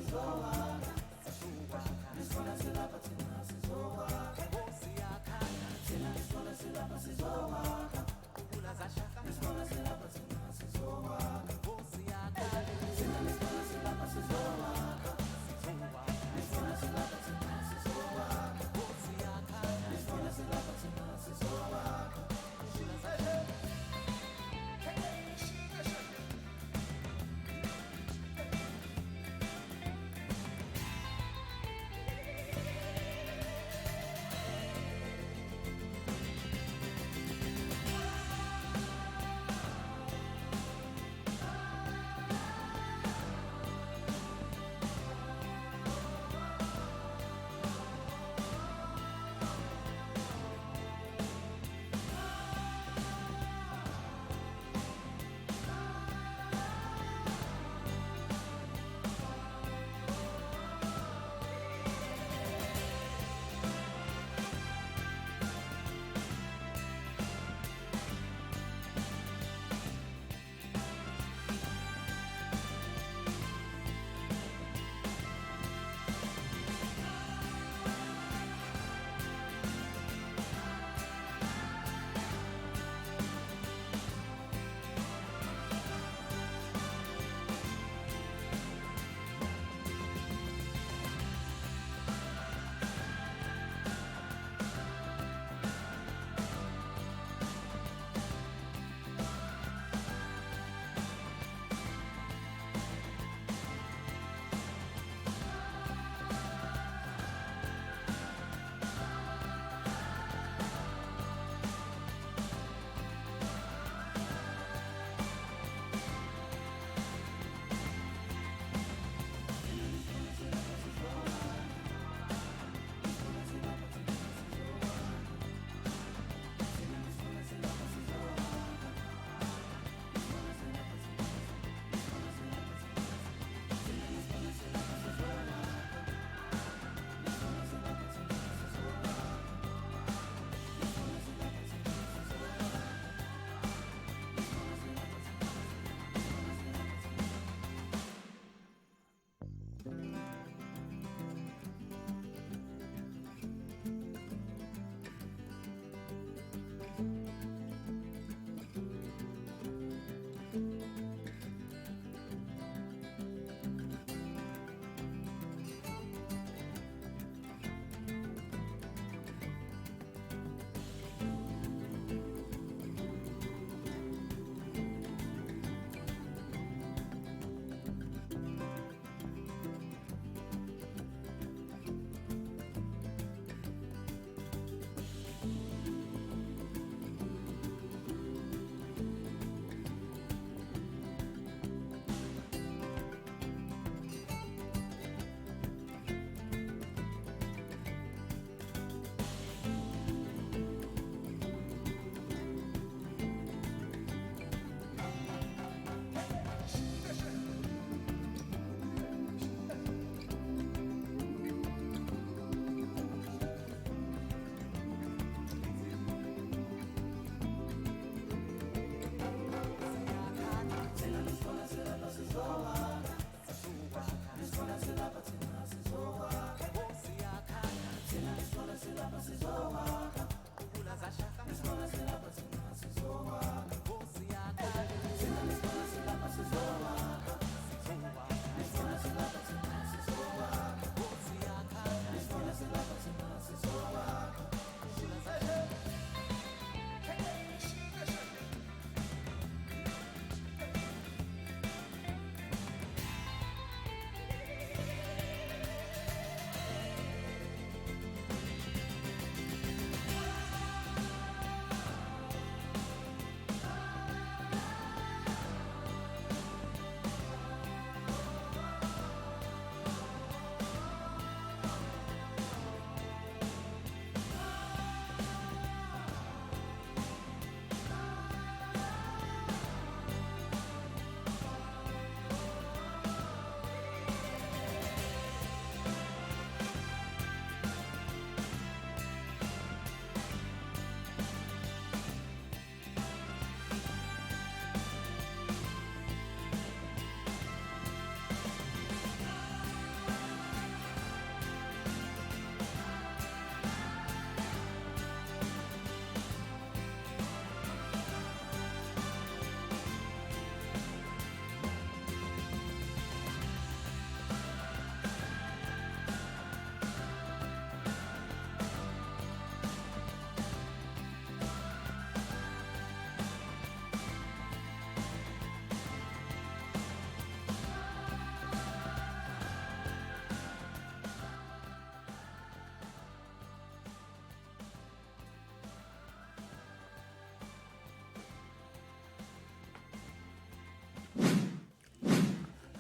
sizowaka, nisifuna silapha thina sizowaka, thina nisifuna silapha sizowaka, nisifuna silapha thina sizowaka, thina nisifuna silapha sizowaka, nisifuna silapha thina sizowaka, nisifuna silapha thina sizowaka.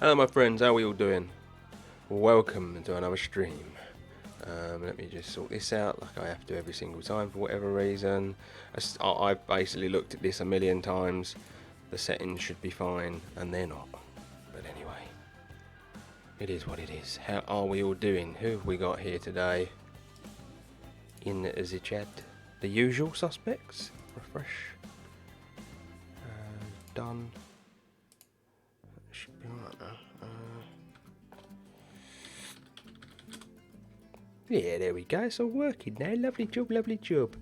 Hello my friends, how are we all doing? Welcome to another stream. Let me just sort this out like I have to every single time for whatever reason. I've basically looked at this a million times. The settings should be fine and they're not. But anyway, it is what it is. How are we all doing? Who have we got here today? In the chat, the usual suspects. Refresh. Done. Should be right now. Yeah, there we go. It's all working now. Lovely job, lovely job.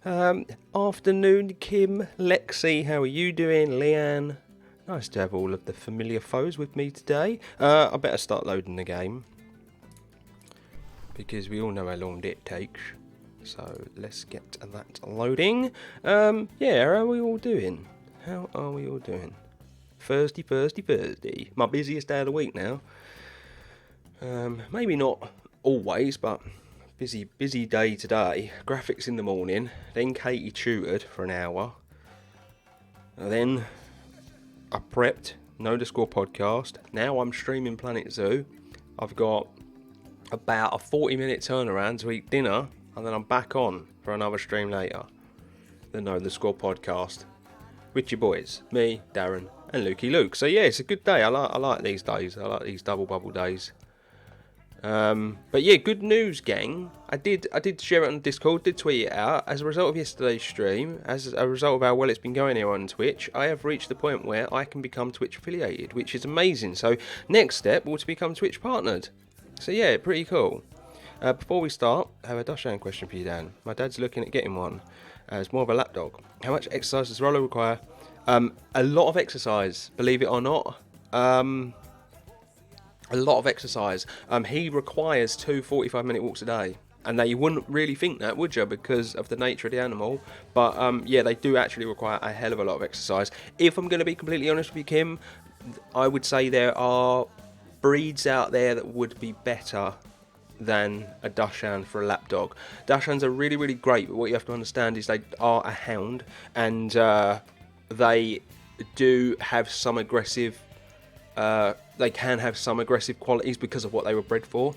Afternoon, Kim, Lexi. How are you doing? Leanne. Nice to have all of the familiar foes with me today. I better start loading the game, because we all know how long it takes. So let's get that loading. Yeah, how are we all doing? How are we all doing? Thursday. My busiest day of the week now. Maybe not always, but busy day today. Graphics in the morning, then Katie tutored for an hour, and then I prepped Know the Score podcast. Now I'm streaming Planet Zoo. I've got about a 40-minute turnaround to eat dinner, and then I'm back on for another stream later. The Know the Score podcast with your boys, me, Darren, and Lukey Luke. So yeah, it's a good day. I like these days. I like these double bubble days. But yeah, good news, gang. I did share it on Discord, did tweet it out. As a result of yesterday's stream, as a result of how well it's been going here on Twitch, I have reached the point where I can become Twitch affiliated, which is amazing. So next step will to become Twitch partnered. So yeah, pretty cool. Before we start, I have a Dachshund question for you, Dan. My dad's looking at getting one. It's more of a lapdog. How much exercise does Rollo require? A lot of exercise, believe it or not. A lot of exercise. He requires 2 45-minute walks a day. And you wouldn't really think that, would you? Because of the nature of the animal. But yeah, they do actually require a hell of a lot of exercise. If I'm going to be completely honest with you, Kim, I would say there are breeds out there that would be better than a Dachshund for a lapdog. Dachshunds are really, really great, but what you have to understand is they are a hound, and they do have some aggressive they can have some aggressive qualities because of what they were bred for.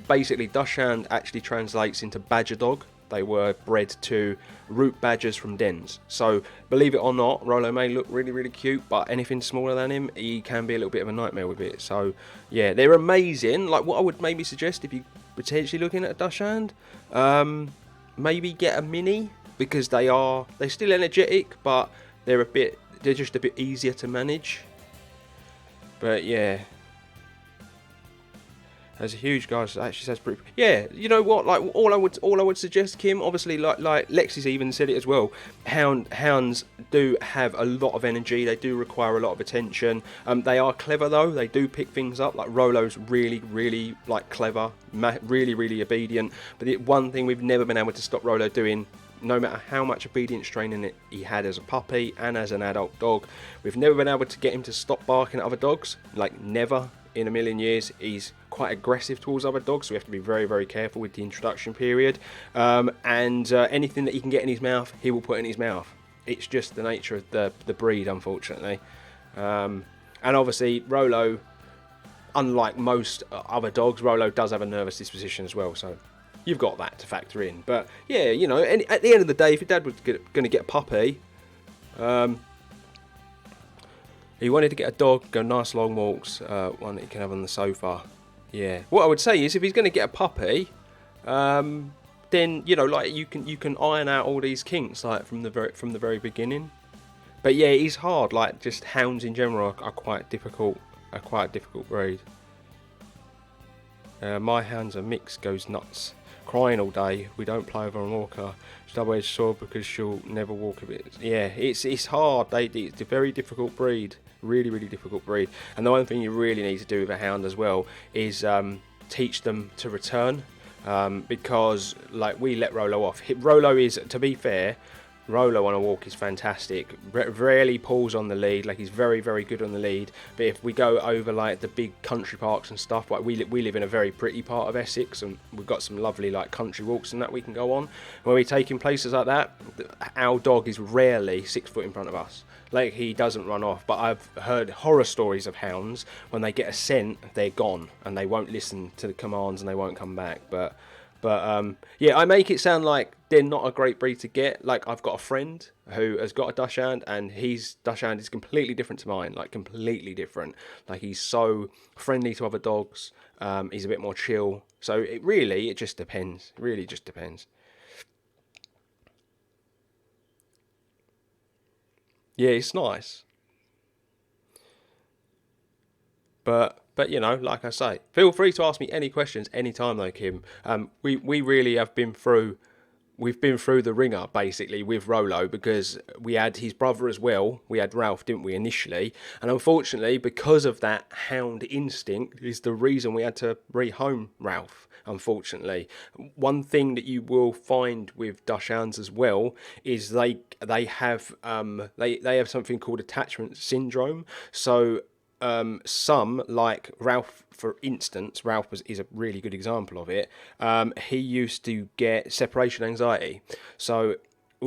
Basically, Dachshund actually translates into badger dog. They were bred to root badgers from dens. So, believe it or not, Rollo may look really, really cute, but anything smaller than him, he can be a little bit of a nightmare with it. So, yeah, they're amazing. Like, what I would maybe suggest if you're potentially looking at a Dachshund, maybe get a mini, because they're still energetic, but they're just a bit easier to manage. But yeah, there's a huge guy actually says pretty. Yeah, you know what? Like all I would suggest, Kim. Obviously, like Lexi's even said it as well. Hounds do have a lot of energy. They do require a lot of attention. They are clever though. They do pick things up. Like Rollo's really, really like clever, really, really obedient. But the one thing we've never been able to stop Rollo doing, no matter how much obedience training he had as a puppy and as an adult dog, we've never been able to get him to stop barking at other dogs. Like, never in a million years. He's quite aggressive towards other dogs, so we have to be very, very careful with the introduction period. And anything that he can get in his mouth, he will put in his mouth. It's just the nature of the breed, unfortunately. And obviously, Rollo, unlike most other dogs, Rollo does have a nervous disposition as well, so you've got that to factor in. But yeah, you know, at the end of the day, if your dad was going to get a puppy, he wanted to get a dog, go nice long walks, one that you can have on the sofa. Yeah, what I would say is, if he's going to get a puppy, then you know, like you can iron out all these kinks like from the very beginning. But yeah, it is hard. Like, just hounds in general are quite difficult. Quite a difficult breed. My hound's a mix, goes nuts, crying all day. We don't play with her on walker. She's double-edged sword because she'll never walk a bit. Yeah, it's hard. It's a very difficult breed. Really, really difficult breed. And the one thing you really need to do with a hound as well is teach them to return. Because like we let Rollo off. Rollo is, to be fair, Rolo on a walk is fantastic. Rarely pulls on the lead. Like, he's very, very good on the lead. But if we go over like the big country parks and stuff, like we live in a very pretty part of Essex, and we've got some lovely like country walks and that we can go on. When we take in places like that, our dog is rarely 6 foot in front of us. Like, he doesn't run off. But I've heard horror stories of hounds when they get a scent, they're gone and they won't listen to the commands and they won't come back. But yeah, I make it sound like they're not a great breed to get. Like, I've got a friend who has got a Dachshund, and his Dachshund is completely different to mine. Like, completely different. Like, he's so friendly to other dogs. He's a bit more chill. So it just depends. It really just depends. Yeah, it's nice. But you know, like I say, feel free to ask me any questions anytime though, Kim. We really have been through. We've been through the ringer basically with Rolo, because we had his brother as well. We had Ralph, didn't we, initially? And unfortunately, because of that hound instinct, is the reason we had to rehome Ralph. Unfortunately, one thing that you will find with Dachshunds as well is they have they have something called attachment syndrome. So some, like Ralph, for instance, is a really good example of it. He used to get separation anxiety. So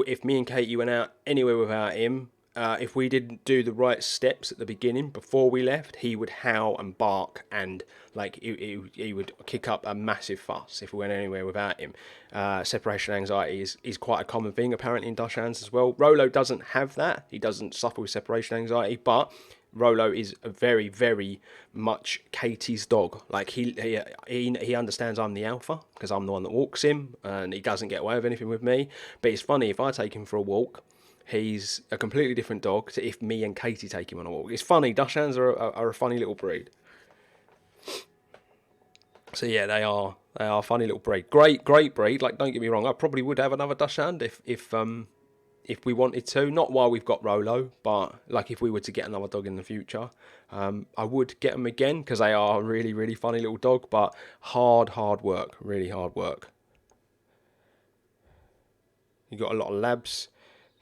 if me and Katie went out anywhere without him, if we didn't do the right steps at the beginning before we left, he would howl and bark, and like he would kick up a massive fuss if we went anywhere without him. Separation anxiety is quite a common thing apparently in Dachshunds as well. Rolo doesn't have that. He doesn't suffer with separation anxiety, but Rolo is a very, very much Katie's dog. Like, he understands I'm the alpha because I'm the one that walks him, and he doesn't get away with anything with me. But it's funny, if I take him for a walk, he's a completely different dog to if me and Katie take him on a walk. It's funny. Dachshunds are a funny little breed. So yeah, they are a funny little breed. Great breed. Like, don't get me wrong, I probably would have another Dachshund if we wanted to, not while we've got Rolo, but like if we were to get another dog in the future, I would get them again, because they are a really, really funny little dog, but hard work, really hard work. You got a lot of Labs,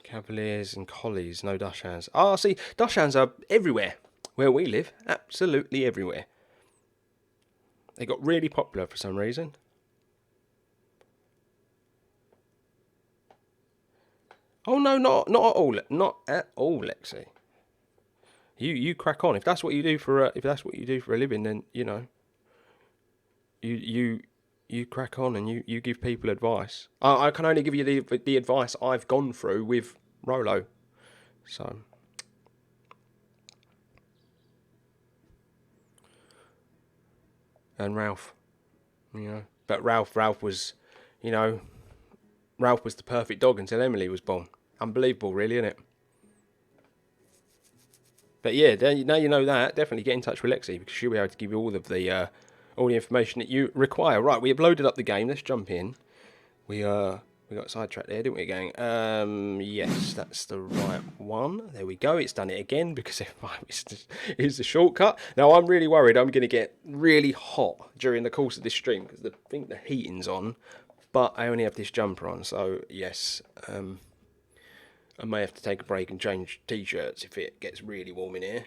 Cavaliers and Collies, no Dachshunds. Ah, see, Dachshunds are everywhere where we live, absolutely everywhere. They got really popular for some reason. Oh no, not at all, Lexi. You crack on. If that's what you do for a living, then you know. You crack on and you give people advice. I can only give you the advice I've gone through with Rolo. So. And Ralph, you know. But Ralph was, you know, Ralph was the perfect dog until Emily was born. Unbelievable, really, isn't it? But yeah, now you know that. Definitely get in touch with Lexi, because she'll be able to give you all the information that you require. Right, we have loaded up the game. Let's jump in. We got sidetracked there, didn't we, gang? Yes, that's the right one. There we go. It's done it again because it's the shortcut. Now, I'm really worried I'm going to get really hot during the course of this stream, because I think the heating's on, but I only have this jumper on. So, yes, I may have to take a break and change t-shirts if it gets really warm in here.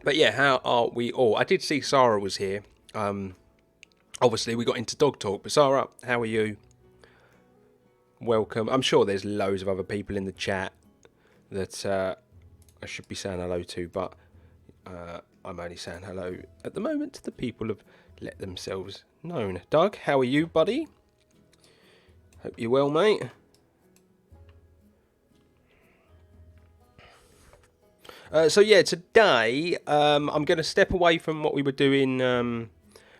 But yeah, how are we all? I did see Sarah was here. Obviously, we got into dog talk. But Sarah, how are you? Welcome. I'm sure there's loads of other people in the chat that I should be saying hello to, but I'm only saying hello at the moment to the people who've let themselves known. Doug, how are you, buddy? Hope you're well, mate. So yeah, today I'm going to step away from what we were doing. I'm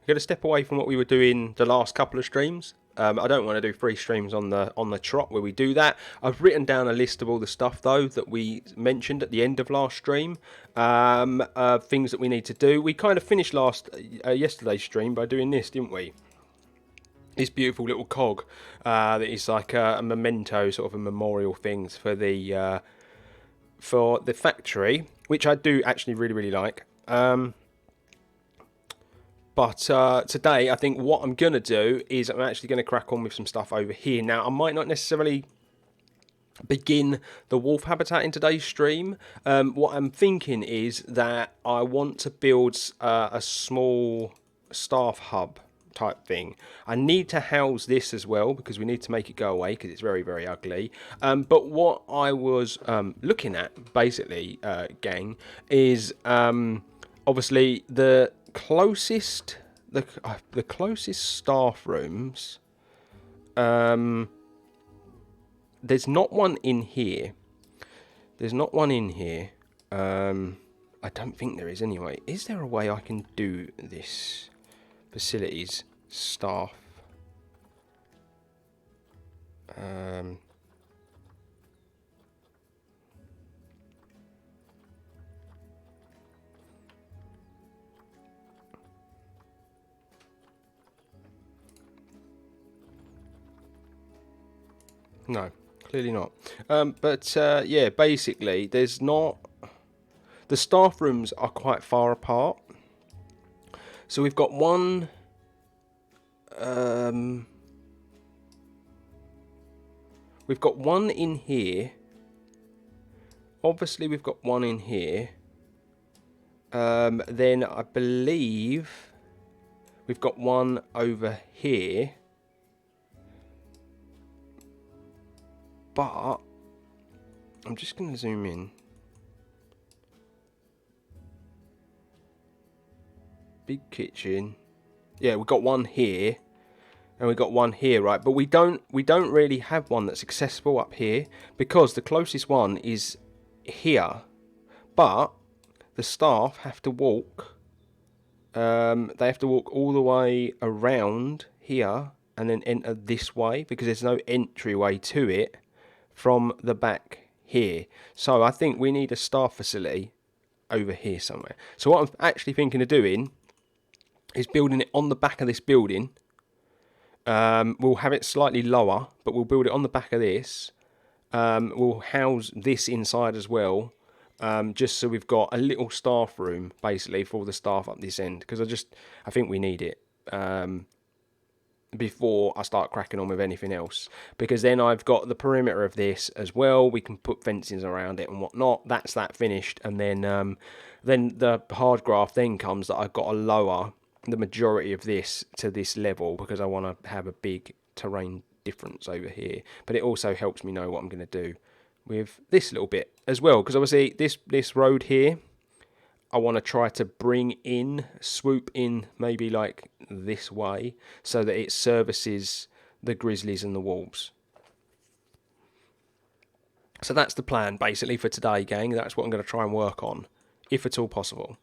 going to step away from what we were doing the last couple of streams. I don't want to do 3 streams on the trot where we do that. I've written down a list of all the stuff though that we mentioned at the end of last stream. Things that we need to do. We kind of finished yesterday's stream by doing this, didn't we? This beautiful little cog that is like a memento, sort of a memorial things for the factory, which I do actually really, really like. But today, I think what I'm going to do is I'm actually going to crack on with some stuff over here. Now, I might not necessarily begin the wolf habitat in today's stream. What I'm thinking is that I want to build a small staff hub type thing. I need to house this as well because we need to make it go away because it's very, very ugly. But what I was looking at, basically, gang, is obviously the closest staff rooms. There's not one in here. I don't think there is anyway. Is there a way I can do this? Facilities, staff. No, clearly not. But yeah, basically, there's not. The staff rooms are quite far apart. So we've got one. We've got one in here. Obviously, we've got one in here. Then I believe we've got one over here. But I'm just going to zoom in. Big kitchen. Yeah, we've got one here. And we've got one here, right? But we don't really have one that's accessible up here because the closest one is here. But the staff have to walk. They have to walk all the way around here and then enter this way because there's no entryway to it from the back here. So I think we need a staff facility over here somewhere. So what I'm actually thinking of doing is building it on the back of this building. We'll have it slightly lower, but we'll build it on the back of this. We'll house this inside as well, just so we've got a little staff room basically for all the staff up this end, because I think we need it before I start cracking on with anything else, because then I've got the perimeter of this as well. We can put fences around it and whatnot. That's that finished, and then the hard graph then comes that I've got to lower the majority of this to this level because I want to have a big terrain difference over here. But it also helps me know what I'm going to do with this little bit as well, because obviously this road here I want to try to swoop in maybe like this way so that it services the grizzlies and the wolves. So that's the plan basically for today, gang. That's what I'm going to try and work on, if at all possible.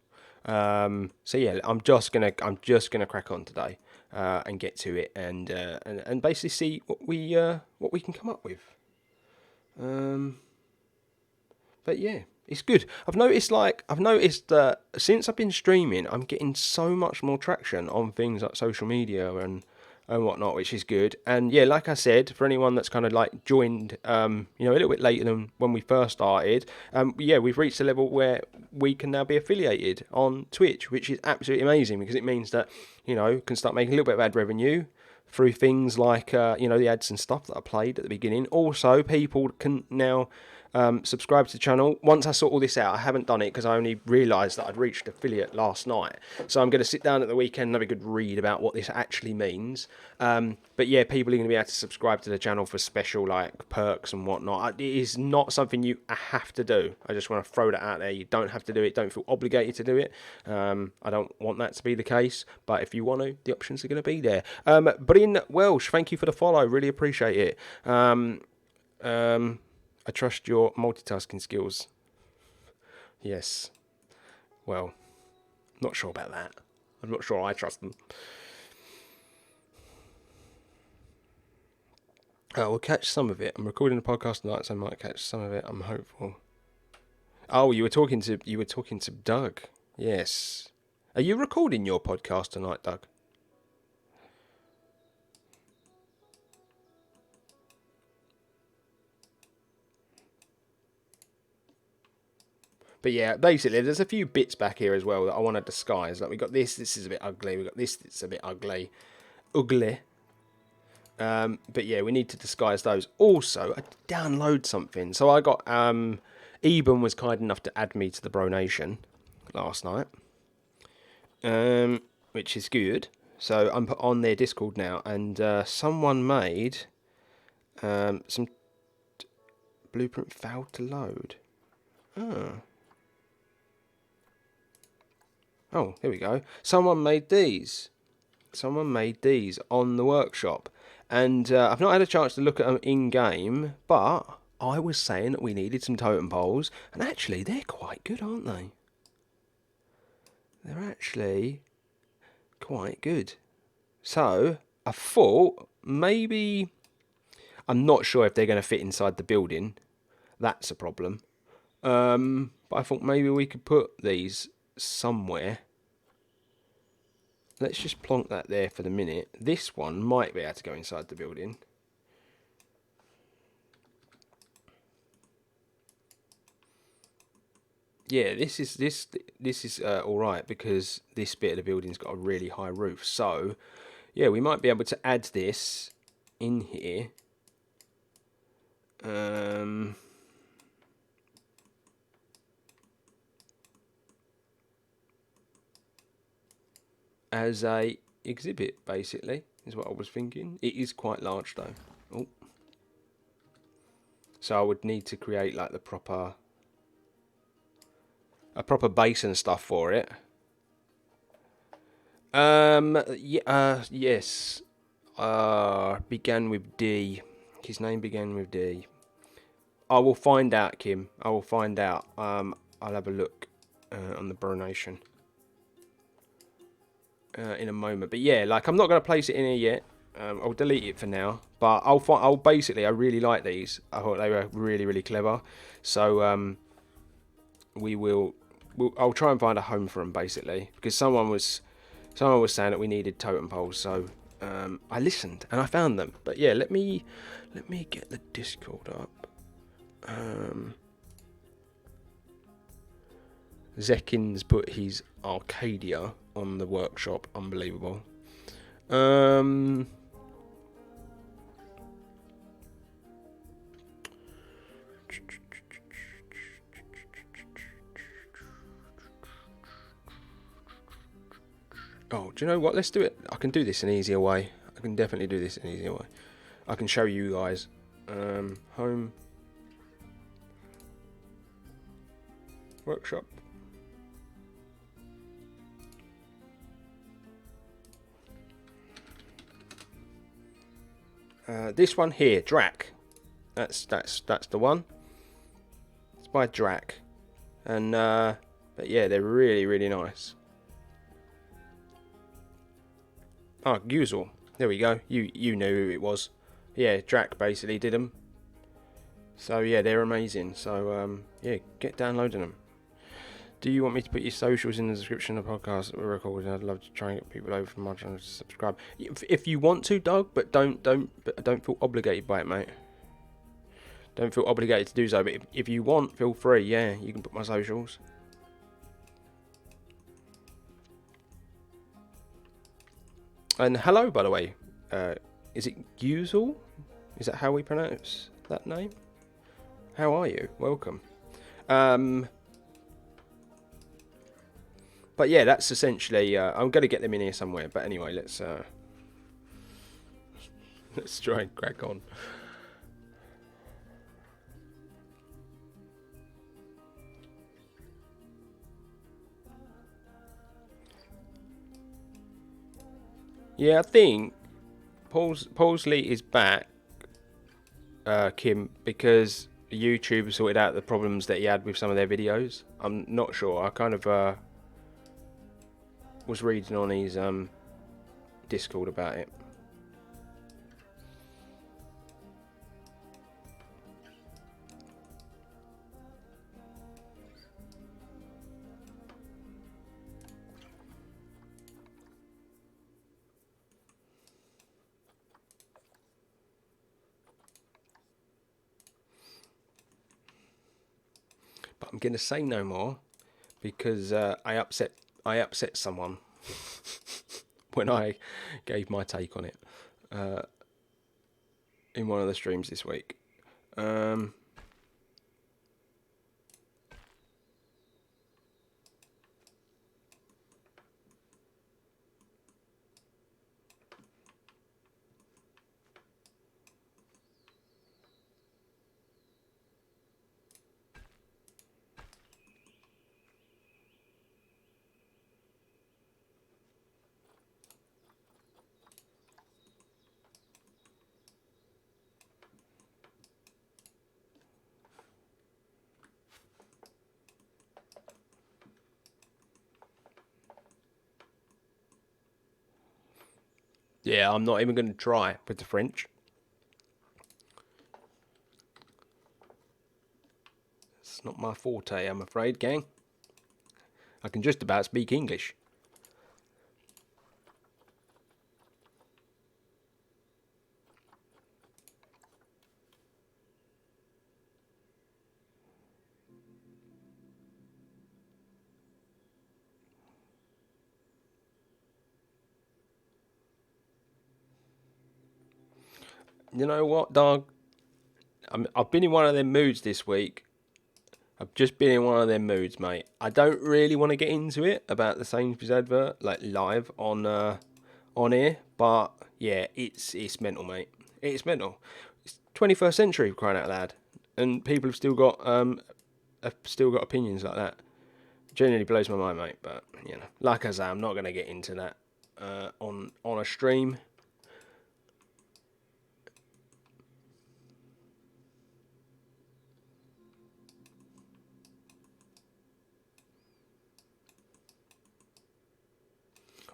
So yeah, I'm just gonna crack on today and get to it and basically see what we can come up with. But yeah, it's good. I've noticed that since I've been streaming, I'm getting so much more traction on things like social media and whatnot, which is good. And yeah, like I said, for anyone that's kind of like joined, a little bit later than when we first started, yeah, we've reached a level where we can now be affiliated on Twitch, which is absolutely amazing because it means that, can start making a little bit of ad revenue through things like, the ads and stuff that I played at the beginning. Also, people can now subscribe to the channel. Once I sort all this out, I haven't done it because I only realised that I'd reached affiliate last night. So I'm going to sit down at the weekend and have a good read about what this actually means. But yeah, people are going to be able to subscribe to the channel for special like perks and whatnot. It is not something you have to do. I just want to throw that out there. You don't have to do it. Don't feel obligated to do it. I don't want that to be the case. But if you want to, the options are going to be there. Bryn Welsh, thank you for the follow. Really appreciate it. I trust your multitasking skills. Yes. Well, not sure about that. I'm not sure I trust them. We'll catch some of it. I'm recording a podcast tonight, so I might catch some of it. I'm hopeful. Oh, you were talking to Doug. Yes. Are you recording your podcast tonight, Doug? But yeah, basically, there's a few bits back here as well that I want to disguise. Like, we got this. This is a bit ugly. We got this. It's a bit ugly. Ugly. But yeah, we need to disguise those. Also, I download something. So I got Eben was kind enough to add me to the Bro Nation last night, which is good. So I'm on their Discord now, and someone made some blueprint failed to load. Oh, here we go. Someone made these. Someone made these on the workshop. And I've not had a chance to look at them in-game, but I was saying that we needed some totem poles. And actually, they're quite good, aren't they? They're actually quite good. So, I thought maybe... I'm not sure if they're going to fit inside the building. That's a problem. But I thought maybe we could put these somewhere. Let's just plonk that there for the minute. This one might be able to go inside the building. Yeah, this is all right because this bit of the building's got a really high roof. So, yeah, we might be able to add this in here. As a exhibit, basically, is what I was thinking. It is quite large, though. Oh. So I would need to create like a proper base and stuff for it. Yes. Began with D. His name began with D. I will find out, Kim. I will find out. I'll have a look on the Bro Nation in a moment. But yeah, like I'm not going to place it in here yet. I'll delete it for now. But I'll basically, I really like these. I thought they were really, really clever. So I'll try and find a home for them basically, because someone was saying that we needed totem poles. So I listened and I found them. But yeah, let me get the Discord up. Zekin's put his Arcadia on the workshop. Unbelievable. Oh, do you know what? Let's do it. I can do this in an easier way. I can definitely do this in an easier way. I can show you guys. Home. Workshop. This one here, Drac. That's the one. It's by Drac, and but yeah, they're really, really nice. Oh, Guzel. There we go. You knew who it was. Yeah, Drac basically did them. So yeah, they're amazing. So yeah, get downloading them. Do you want me to put your socials in the description of the podcast that we're recording? I'd love to try and get people over from my channel to subscribe. If you want to, Doug, but don't feel obligated by it, mate. Don't feel obligated to do so. But if you want, feel free. Yeah, you can put my socials. And hello, by the way. Is it Guzel? Is that how we pronounce that name? How are you? Welcome. But yeah, that's essentially. I'm going to get them in here somewhere. But anyway, let's try and crack on. Yeah, I think Paulsley is back, Kim, because YouTube sorted out the problems that he had with some of their videos. I'm not sure. I kind of was reading on his Discord about it. But I'm going to say no more because I upset someone when I gave my take on it in one of the streams this week. Yeah, I'm not even going to try with the French. It's not my forte, I'm afraid, gang. I can just about speak English. You know what, dog? I've been in one of them moods this week. I've just been in one of them moods, mate. I don't really want to get into it about the Sainsbury's advert, like live on here, but yeah, it's mental, mate. It's mental. It's 21st century, crying out loud, and people have still got opinions like that. Genuinely blows my mind, mate. But you know, like I say, I'm not going to get into that on a stream.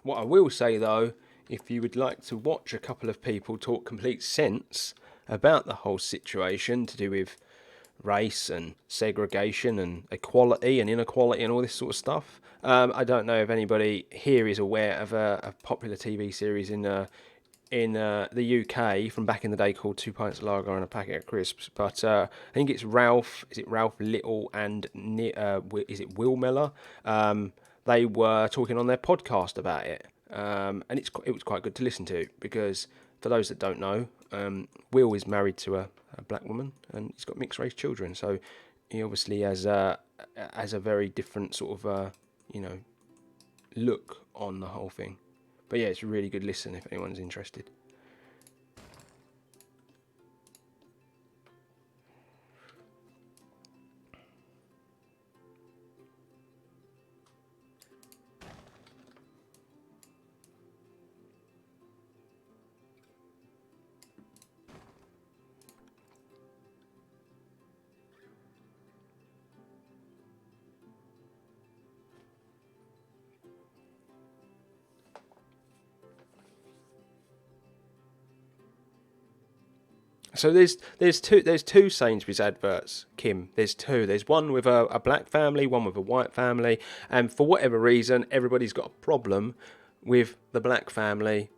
What I will say though, if you would like to watch a couple of people talk complete sense about the whole situation to do with race and segregation and equality and inequality and all this sort of stuff, I don't know if anybody here is aware of a popular TV series in the UK from back in the day called Two Pints of Lager and a Packet of Crisps. But I think it's Ralph. Is it Ralph Little and is it Will Miller? They were talking on their podcast about it, and it was quite good to listen to because for those that don't know, Will is married to a black woman and he's got mixed race children. So he obviously has a very different sort of look on the whole thing. But yeah, it's a really good listen if anyone's interested. So there's two Sainsbury's adverts, Kim. There's two. There's one with a black family, one with a white family, and for whatever reason, everybody's got a problem with the black family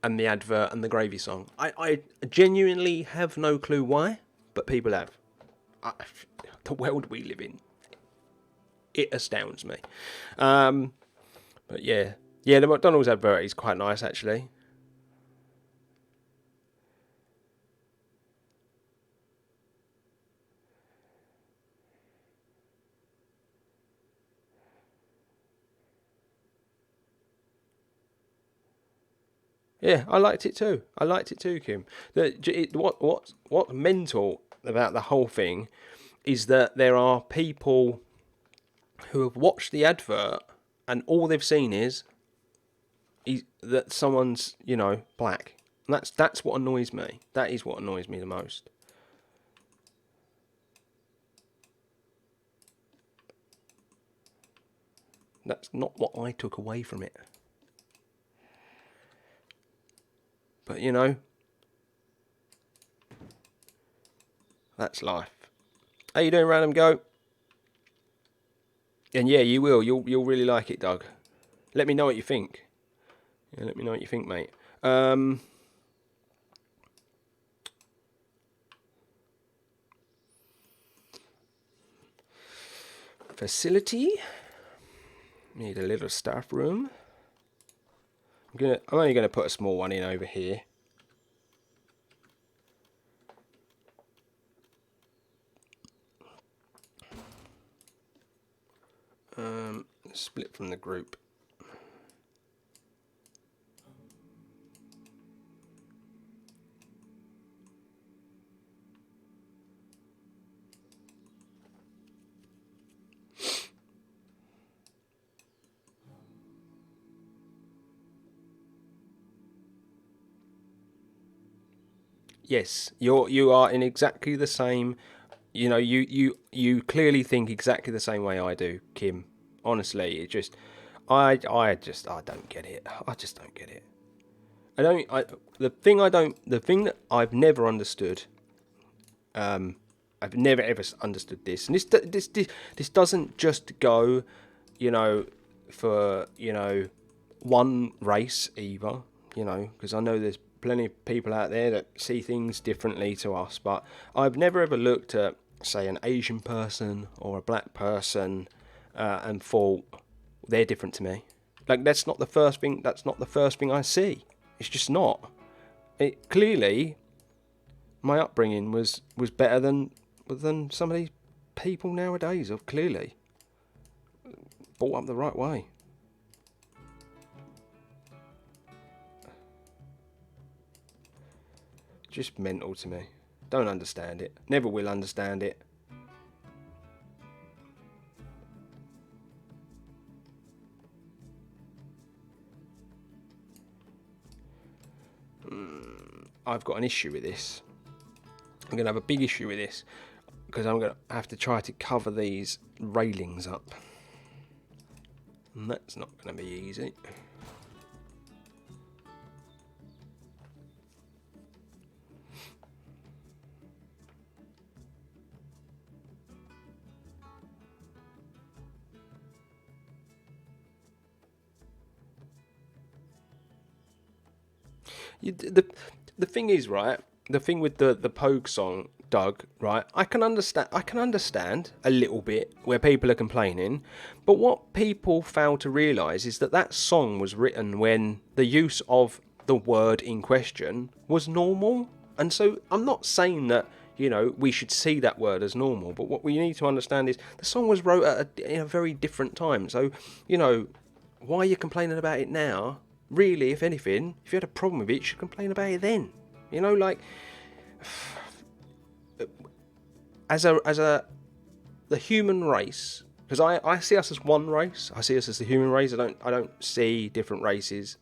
and the advert and the gravy song. I genuinely have no clue why, but people have. The world we live in, it astounds me. But yeah, the McDonald's advert is quite nice actually. Yeah, I liked it too. Kim. What's mental about the whole thing is that there are people who have watched the advert and all they've seen is that someone's black. And that's what annoys me. That is what annoys me the most. That's not what I took away from it. But that's life. How you doing, Random Go? And yeah, you will. You'll really like it, Doug. Let me know what you think. Yeah, let me know what you think, mate. facility. Need a little staff room. I'm only gonna put a small one in over here. Split from the group. Yes, you are in exactly the same. You know, you clearly think exactly the same way I do, Kim. Honestly, it just, I don't get it. I just don't get it. I don't. The thing that I've never understood. I've never ever understood this, and this doesn't just go, you know, for one race either. You know, because I know there's plenty of people out there that see things differently to us, but I've never ever looked at, say, an Asian person or a black person and thought they're different to me. Like that's not the first thing. That's not the first thing I see. It's just not. It clearly, my upbringing was better than some of these people nowadays. Have clearly brought up the right way. Just mental to me. Don't understand it. Never will understand it. I've got an issue with this. I'm going to have a big issue with this because I'm going to have to try to cover these railings up. And that's not going to be easy. The thing is, right? The thing with the Pogue song, Doug, right? I can understand a little bit where people are complaining, but what people fail to realise is that that song was written when the use of the word in question was normal, and so I'm not saying that we should see that word as normal, but what we need to understand is the song was wrote in a very different time. So why are you complaining about it now? Really, if anything, if you had a problem with it, you should complain about it then. Like as the human race, because I see us as one race. I see us as the human race. I don't see different races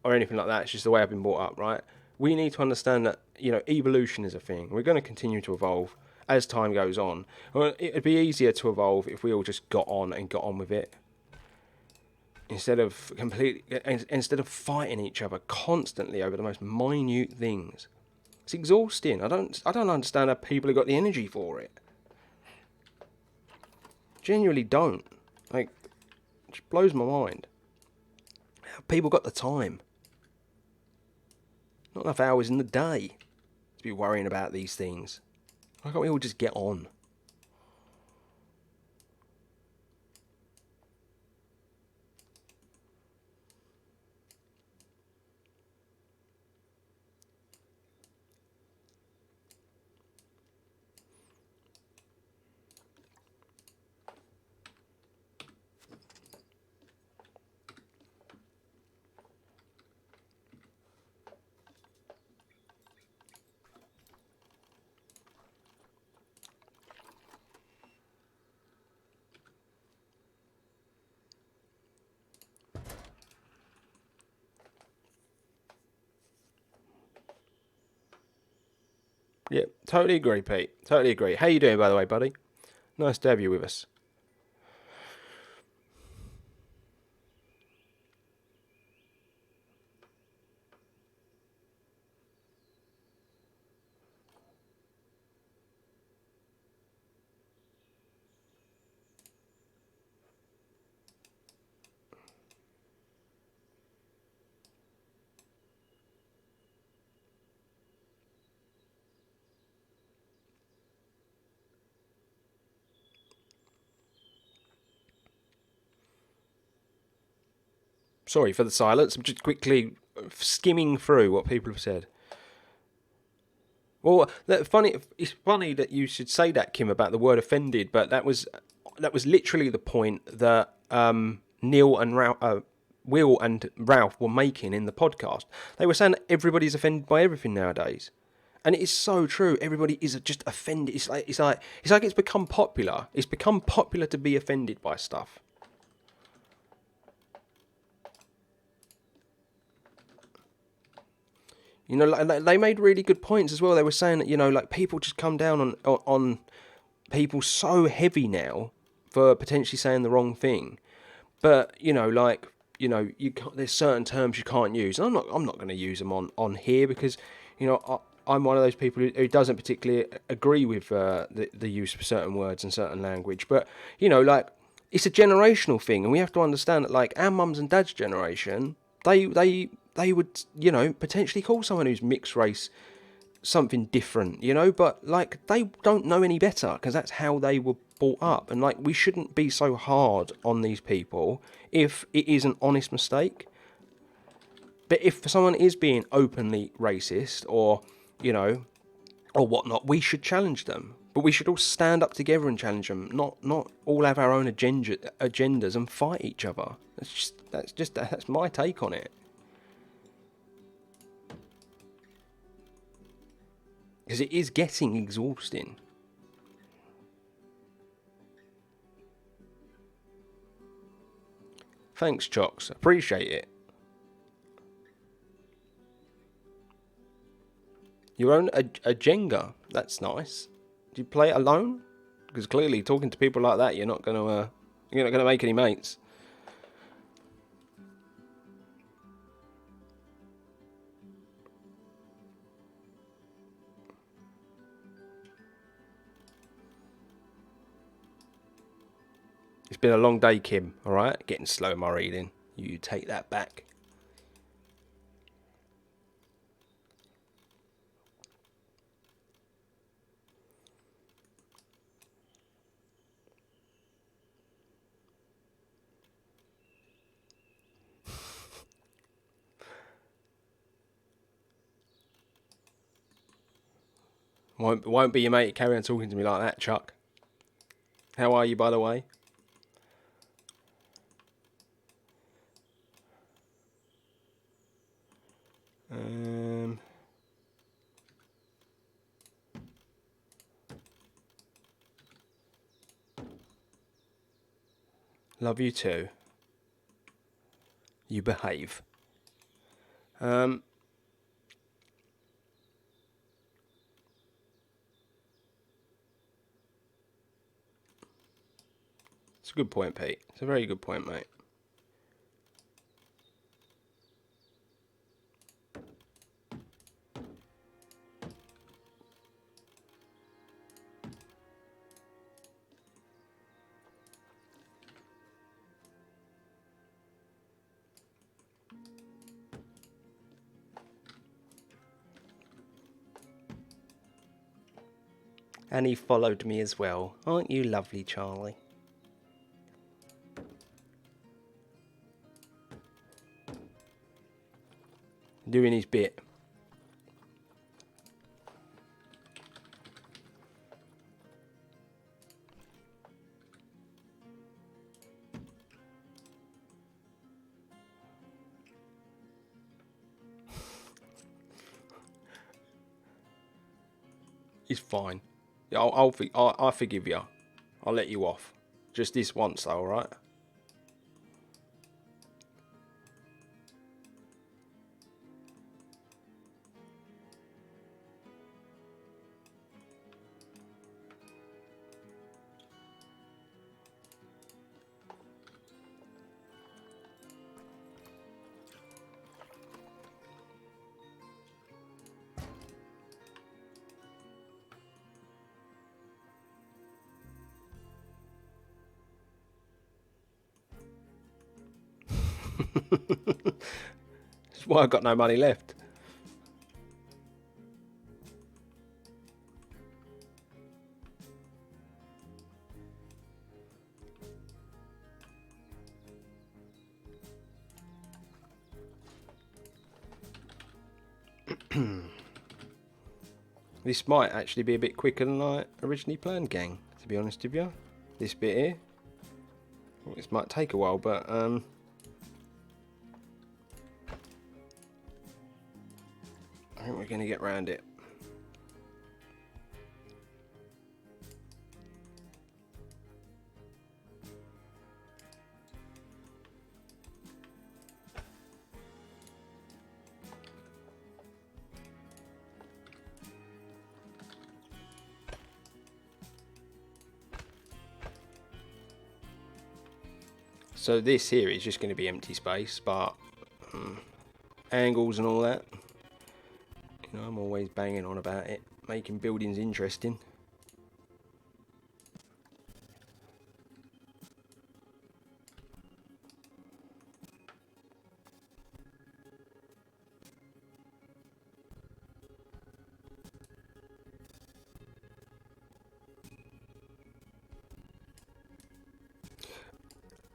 or anything like that. It's just the way I've been brought up, right? We need to understand that evolution is a thing. We're going to continue to evolve as time goes on. Well, it'd be easier to evolve if we all just got on with it. Instead of fighting each other constantly over the most minute things. It's exhausting. I don't understand how people have got the energy for it. Genuinely don't. Like, it just blows my mind. How people got the time. Not enough hours in the day to be worrying about these things. Why can't we all just get on? Yeah, totally agree, Pete. Totally agree. How you doing, by the way, buddy? Nice to have you with us. Sorry for the silence. I'm just quickly skimming through what people have said. Well, it's funny that you should say that, Kim, about the word offended, but that was literally the point that Neil and Will and Ralph were making in the podcast. They were saying that everybody's offended by everything nowadays, and it is so true. Everybody is just offended. It's become popular. It's become popular to be offended by stuff. You know, like, they made really good points as well. They were saying that, you know, like, people just come down on people so heavy now for potentially saying the wrong thing. But, you know, like, you know, there's certain terms you can't use, and I'm not going to use them on here because, you know, I'm one of those people who doesn't particularly agree with the use of certain words and certain language. But, you know, like, it's a generational thing, and we have to understand that, like, our mums and dads' generation, they would, you know, potentially call someone who's mixed race something different, you know, but, like, they don't know any better because that's how they were brought up. And, like, we shouldn't be so hard on these people if it is an honest mistake. But if someone is being openly racist or, you know, or whatnot, we should challenge them. But we should all stand up together and challenge them, not all have our own agendas and fight each other. That's my take on it. Because it is getting exhausting. Thanks, Chocks. Appreciate it. You own a Jenga. That's nice. Do you play it alone? Because clearly, talking to people like that, you're not gonna make any mates. It's been a long day, Kim. All right, getting slow in my reading. You take that back. Won't be your mate. Carry on talking to me like that, Chuck. How are you, by the way? Love you too. You behave. It's a good point, Pete. It's a very good point, mate. And he followed me as well. Aren't you lovely, Charlie? Doing his bit. He's fine. I'll forgive you. I'll let you off. Just this once, though, alright? That's why I've got no money left. This might actually be a bit quicker than I originally planned, gang, to be honest with you. This bit here. Well, this might take a while, but I think we're going to get round it. So this here is just going to be empty space, but angles and all that, you know, I'm always banging on about it, making buildings interesting.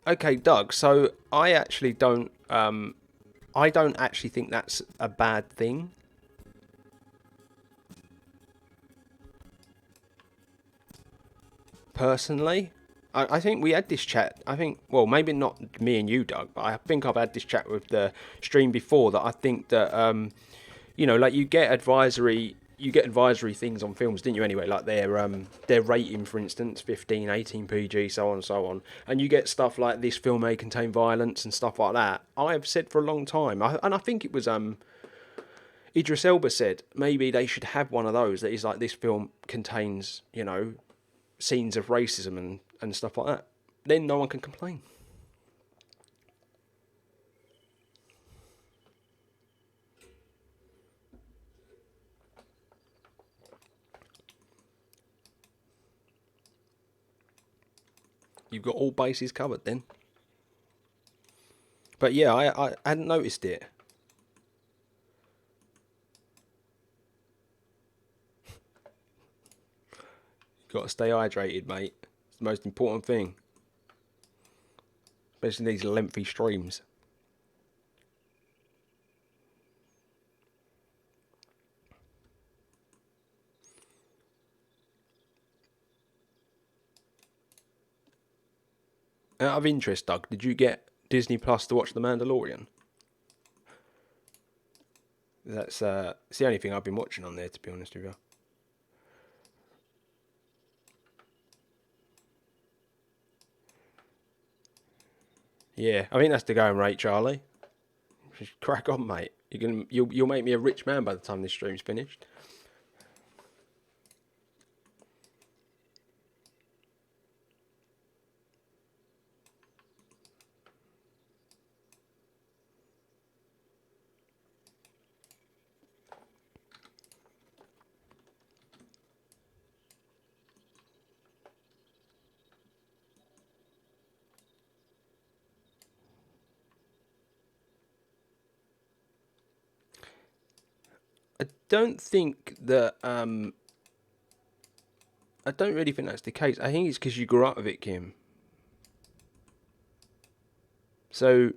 Okay, Doug, so I actually don't actually think that's a bad thing. Personally, I think we had this chat. I think, well, maybe not me and you, Doug, but I think I've had this chat with the stream before, that I think that, you know, like you get advisory things on films, didn't you, anyway, like their rating, for instance, 15, 18 PG, so on and so on, and you get stuff like this film may contain violence and stuff like that. I've said for a long time, and I think it was Idris Elba said maybe they should have one of those that is like, this film contains, you know, scenes of racism and stuff like that. Then no one can complain. You've got all bases covered then. But yeah, I hadn't noticed it. You've got to stay hydrated, mate. It's the most important thing. Especially these lengthy streams. Out of interest, Doug, did you get Disney Plus to watch The Mandalorian? That's it's the only thing I've been watching on there, to be honest with you. Yeah, I think that's the going rate, Charlie. Just crack on, mate. You'll make me a rich man by the time this stream's finished. I don't think that I don't really think that's the case. I think it's because you grew up with it, Kim. So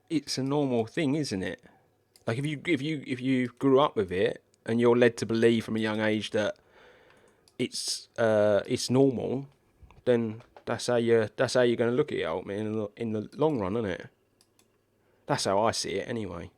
it's a normal thing, isn't it? Like if you grew up with it and you're led to believe from a young age that it's normal, then that's how you're going to look at it ultimately in the long run, isn't it? That's how I see it, anyway.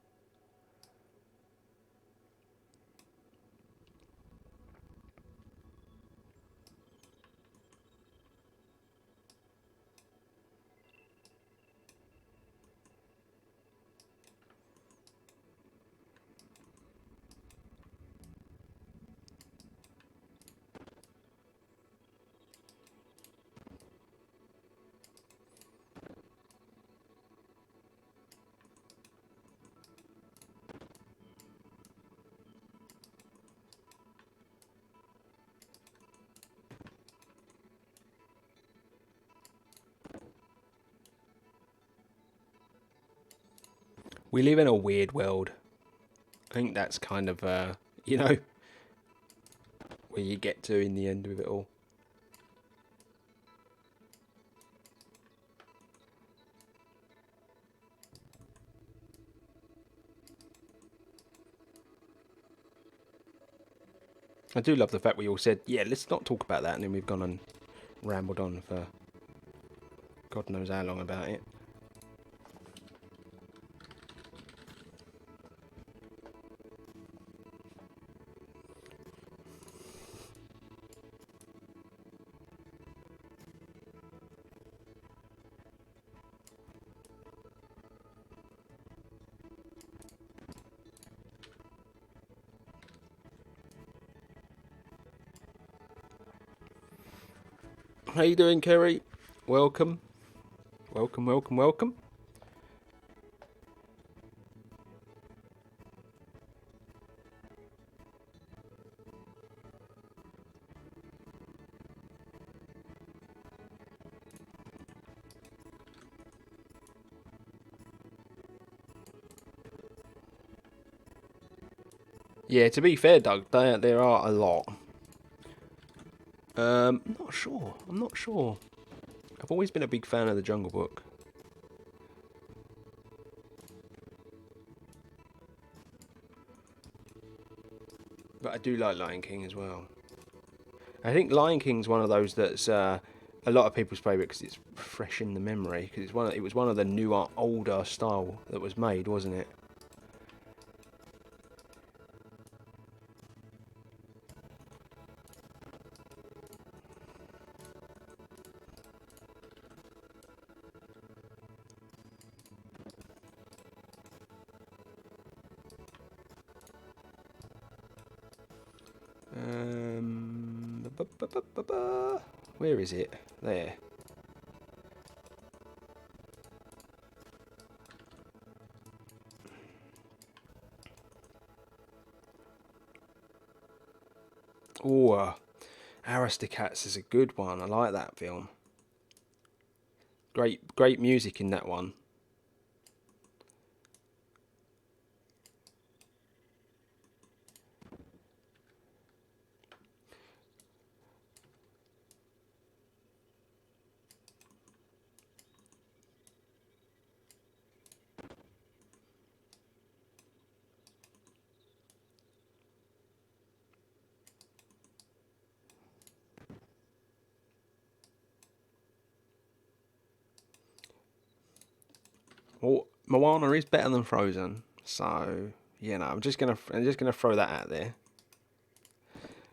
We live in a weird world. I think that's kind of you know, where you get to in the end with it all. I do love the fact we all said, yeah, let's not talk about that, and then we've gone and rambled on for God knows how long about it. How you doing, Kerry? Welcome. Welcome, welcome, welcome. Yeah, to be fair, Doug, there are a lot. Not sure. I'm not sure. I've always been a big fan of the Jungle Book. But I do like Lion King as well. I think Lion King's one of those that's a lot of people's favourite because it's fresh in the memory. Because it was one of the newer, older style that was made, wasn't it? Where is it? There. Oh, Aristocats is a good one. I like that film. Great music in that one. Well, Moana is better than Frozen, so I'm just gonna throw that out there.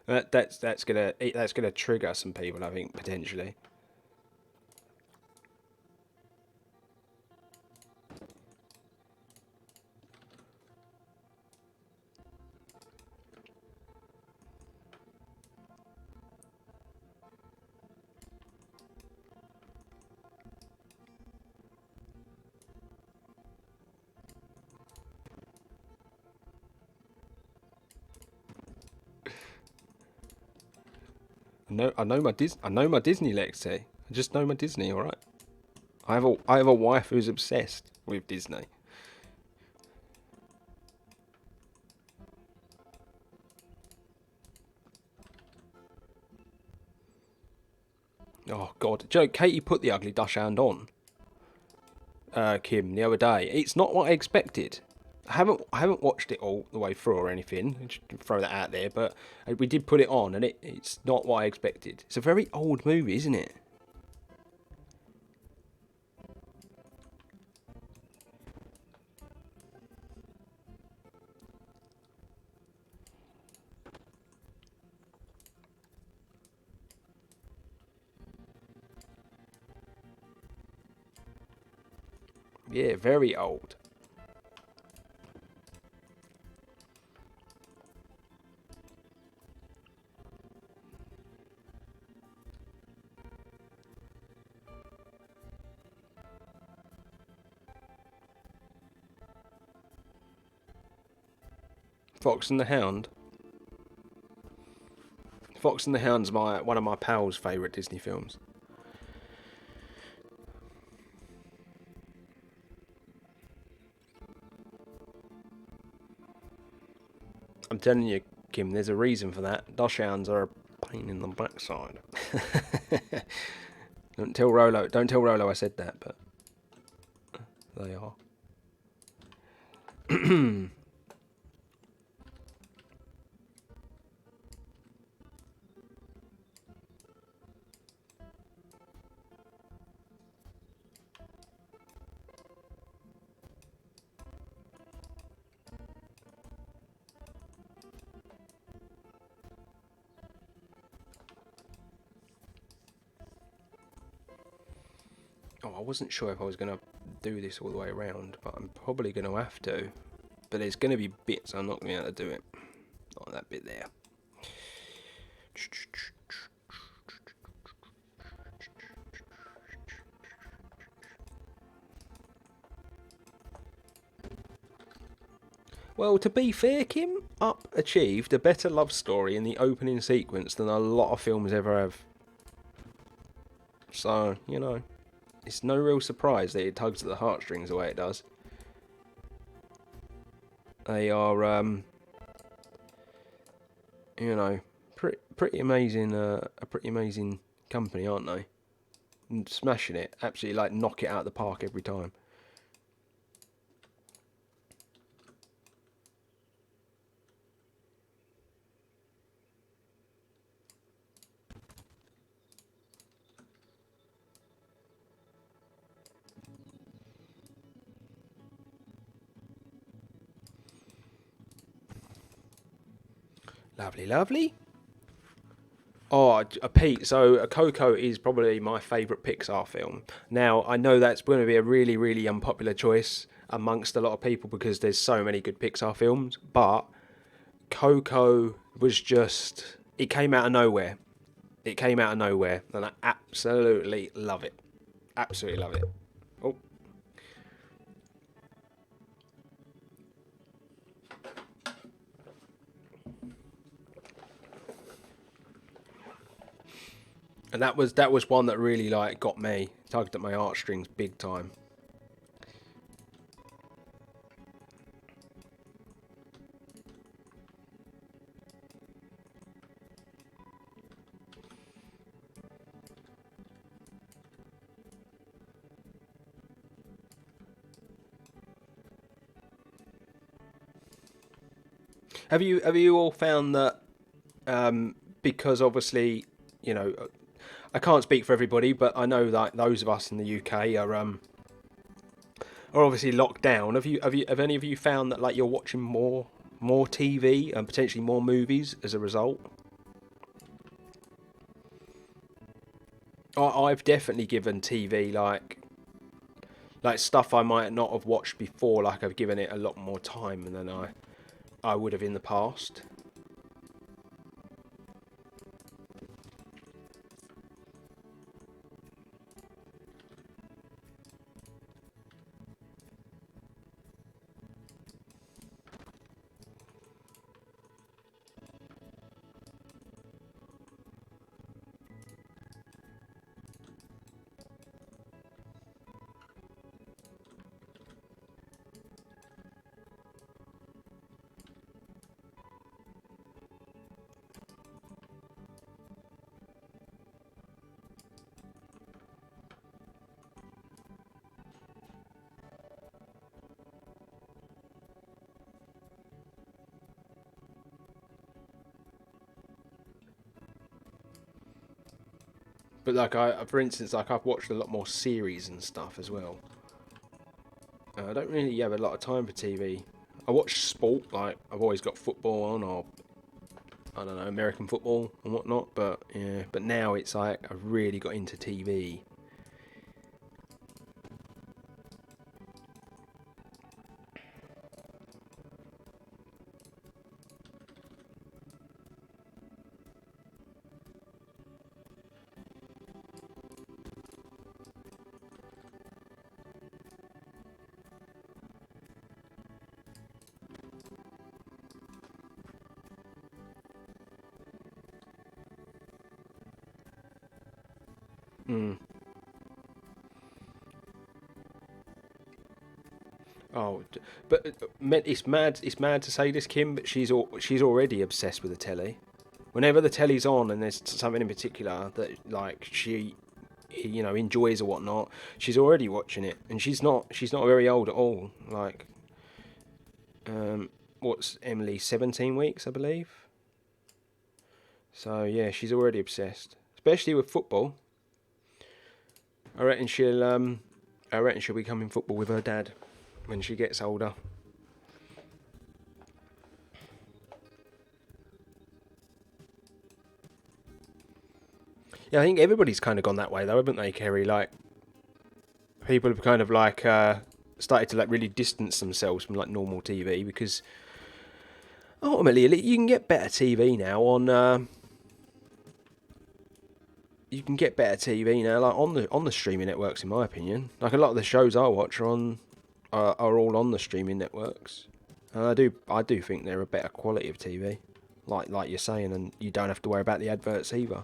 That's gonna trigger some people, I think, potentially. I know my Disney, Lexi. I just know my Disney, all right. I have a wife who's obsessed with Disney. Oh God, Joe, Katie put the Ugly Duckshand on. Kim, the other day. It's not what I expected. I haven't watched it all the way through or anything. Just throw that out there, but we did put it on, and it's not what I expected. It's a very old movie, isn't it? Yeah, very old. Fox and the Hound. Fox and the Hound's one of my pals' favourite Disney films. I'm telling you, Kim, there's a reason for that. Dachshunds are a pain in the backside. Don't tell Rolo I said that, but they are. Oh, I wasn't sure if I was going to do this all the way around, but I'm probably going to have to. But there's going to be bits I'm not going to be able to do it. Like that bit there. Well, to be fair, Kim, Up achieved a better love story in the opening sequence than a lot of films ever have. So, you know, it's no real surprise that it tugs at the heartstrings the way it does. They are, you know, pretty amazing, a pretty amazing company, aren't they? And smashing it, absolutely like knock it out of the park every time. Lovely, lovely. Oh, Pete, so Coco is probably my favourite Pixar film. Now, I know that's going to be a really, really unpopular choice amongst a lot of people because there's so many good Pixar films, but Coco was just... It came out of nowhere. It came out of nowhere, and I absolutely love it. Absolutely love it. Oh. And that was one that really like got me, tugged at my heartstrings big time. Have you all found that because obviously, you know, I can't speak for everybody, but I know that those of us in the UK are obviously locked down. Have any of you found that like you're watching more TV and potentially more movies as a result? I've definitely given TV like stuff I might not have watched before. Like I've given it a lot more time than I would have in the past. But like for instance, like I've watched a lot more series and stuff as well. I don't really have a lot of time for TV. I watch sport, like I've always got football on, or I don't know, American football and whatnot. But yeah, but now it's like I've really got into TV. Mm. Oh, but it's mad. It's mad to say this, Kim, but she's already obsessed with the telly. Whenever the telly's on and there's something in particular that like she, you know, enjoys or whatnot, she's already watching it, and she's not very old at all. Like, what's Emily? 17 weeks, I believe. So yeah, she's already obsessed, especially with football. I reckon she'll be coming football with her dad when she gets older. Yeah, I think everybody's kind of gone that way though, haven't they, Kerry? Like, people have kind of like started to like really distance themselves from like normal TV, because ultimately you can get better TV now on like on the streaming networks, in my opinion. Like a lot of the shows I watch are all on the streaming networks. And I do think they're a better quality of TV, like you're saying, and you don't have to worry about the adverts either.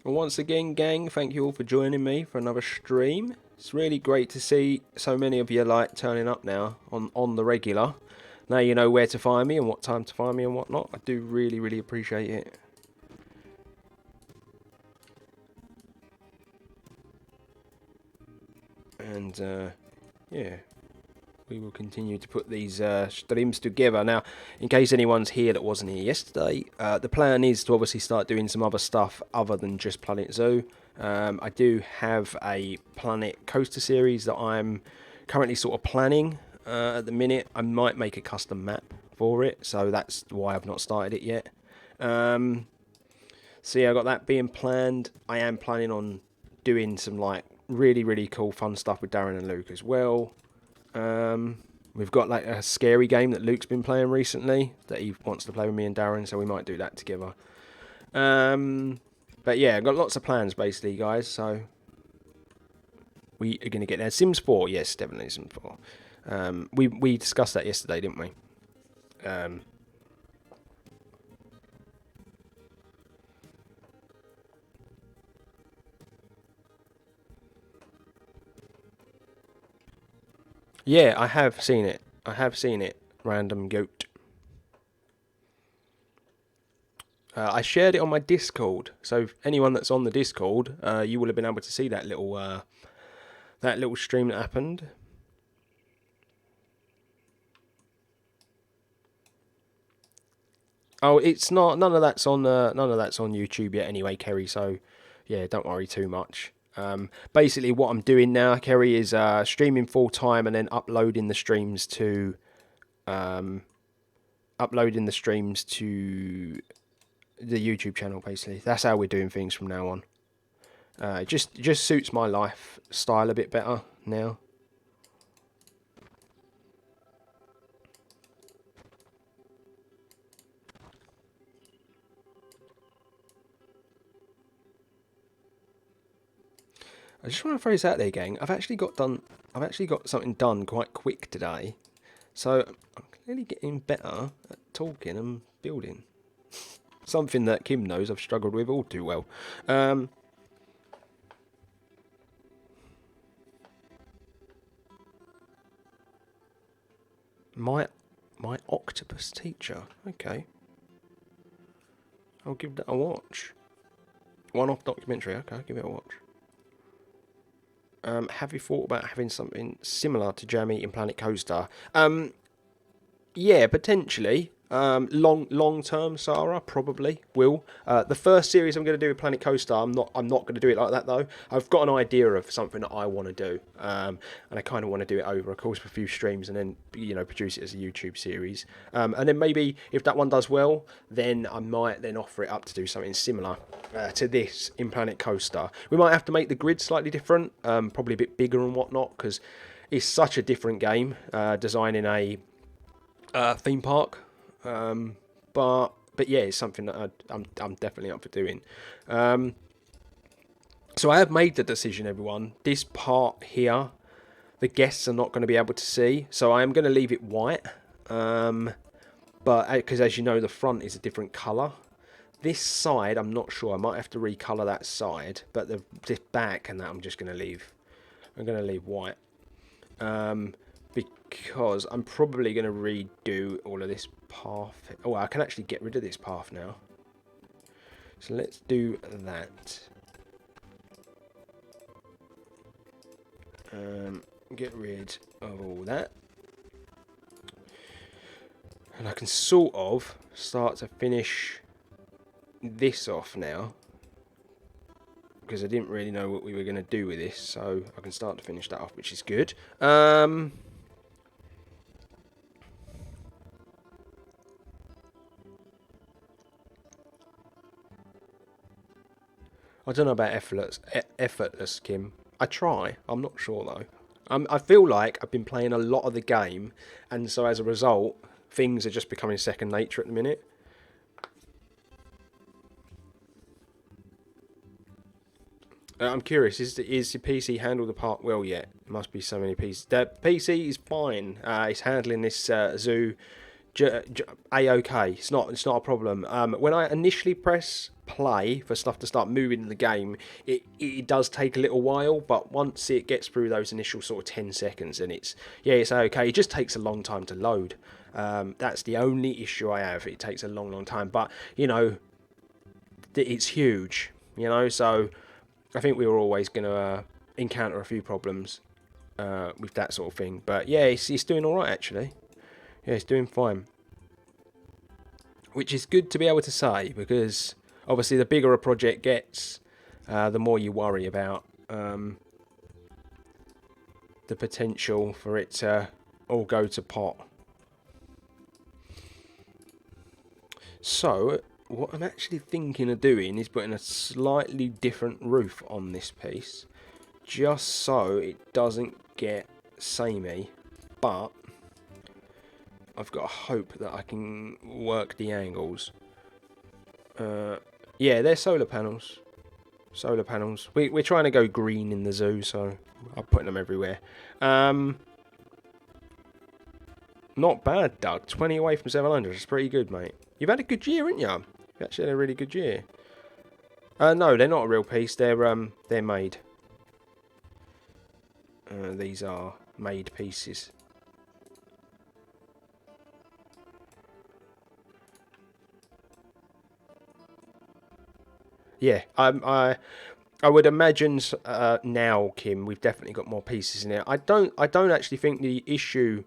And once again, gang, thank you all for joining me for another stream. It's really great to see so many of you like turning up now on the regular. Now you know where to find me and what time to find me and whatnot. I do really appreciate it. And yeah, we will continue to put these streams together. Now, in case anyone's here that wasn't here yesterday, the plan is to obviously start doing some other stuff other than just Planet Zoo. I do have a Planet Coaster series that I'm currently sort of planning at the minute. I might make a custom map for it, so that's why I've not started it yet. So yeah, I got that being planned. I am planning on doing some like really cool fun stuff with Darren and Luke as well. We've got like a scary game that Luke's been playing recently that he wants to play with me and Darren, so we might do that together. But yeah, I've got lots of plans basically, guys, so we are going to get there. Sims 4, yes, definitely Sims 4. We discussed that yesterday, didn't we? Yeah, I have seen it. Random goat. I shared it on my Discord, so anyone that's on the Discord, you will have been able to see that little stream that happened. Oh, it's not. None of that's on YouTube yet, anyway, Kerry. So, yeah, don't worry too much. Basically, what I'm doing now, Kerry, is streaming full time and then uploading the streams to the YouTube channel. Basically, that's how we're doing things from now on. It just suits my lifestyle a bit better now. I just want to throw this out there, gang. I've actually got something done quite quick today, so I'm clearly getting better at talking and building. Something that Kim knows I've struggled with all too well. My octopus teacher. Okay, I'll give that a watch. One-off documentary. Okay, I'll give it a watch. Have you thought about having something similar to Jamii in Planet Coaster? Yeah, potentially. Long term, Sarah probably will. The first series I'm going to do with Planet Coaster, I'm not going to do it like that though. I've got an idea of something that I want to do, and I kind of want to do it over a course of a few streams, and then produce it as a YouTube series. And then maybe if that one does well, then I might then offer it up to do something similar to this in Planet Coaster. We might have to make the grid slightly different, probably a bit bigger and whatnot, because it's such a different game designing a theme park. But yeah, it's something that I'm definitely up for doing. So I have made the decision, everyone. This part here, the guests are not going to be able to see, so I am going to leave it white. But because as you know, the front is a different colour. This side, I'm not sure. I might have to recolour that side, but this back and that I'm just going to leave. I'm going to leave white. because I'm probably going to redo all of this path. Oh, I can actually get rid of this path now. So let's do that. Get rid of all that. And I can sort of start to finish this off now. Because I didn't really know what we were going to do with this. So I can start to finish that off, which is good. I don't know about effortless, Kim. I try. I'm not sure though. I feel like I've been playing a lot of the game, and so as a result, things are just becoming second nature at the minute. I'm curious. Is the PC handled the part well yet? There must be so many pieces. The PC is fine. It's handling this zoo a-okay. It's not a problem. When I initially press play for stuff to start moving in the game, it does take a little while, but once it gets through those initial sort of 10 seconds, and it's okay. It just takes a long time to load. That's the only issue I have. It takes a long time, but you know, it's huge. You know, so I think we were always going to encounter a few problems with that sort of thing. But yeah, it's doing all right actually. Yeah, it's doing fine. Which is good to be able to say, because obviously the bigger a project gets, the more you worry about the potential for it to all go to pot. So, what I'm actually thinking of doing is putting a slightly different roof on this piece, just so it doesn't get samey, but I've got hope that I can work the angles. Yeah, they're solar panels. Solar panels. We're trying to go green in the zoo, so I'm putting them everywhere. Not bad, Doug. 20 away from 700. It's pretty good, mate. You've had a good year, haven't you? You've actually had a really good year. No, they're not a real piece. They're made. These are made pieces. Yeah, I would imagine now, Kim, we've definitely got more pieces in it. I don't actually think the issue.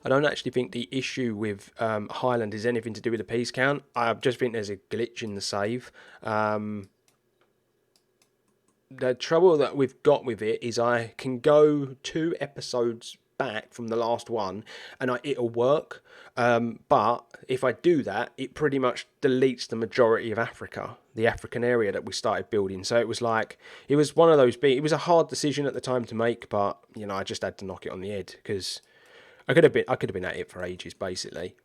I don't actually think the issue with Highland is anything to do with the piece count. I just think there's a glitch in the save. The trouble that we've got with it is I can go 2 episodes back from the last one and it'll work, but if I do that, it pretty much deletes the majority of Africa, the African area that we started building. So it was like, it was one of those it was a hard decision at the time to make, but you know, I just had to knock it on the head because I could have been at it for ages basically.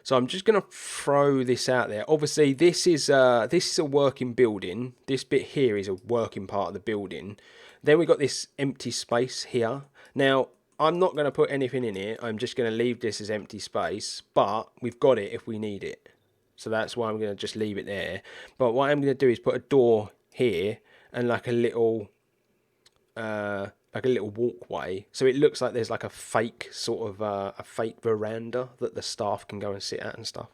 So I'm just going to throw this out there. Obviously, this is a working building. This bit here is a working part of the building. Then we've got this empty space here. Now, I'm not going to put anything in it. I'm just going to leave this as empty space. But we've got it if we need it. So that's why I'm going to just leave it there. But what I'm going to do is put a door here and like a little walkway, so it looks like there's like a fake sort of a fake veranda that the staff can go and sit at and stuff.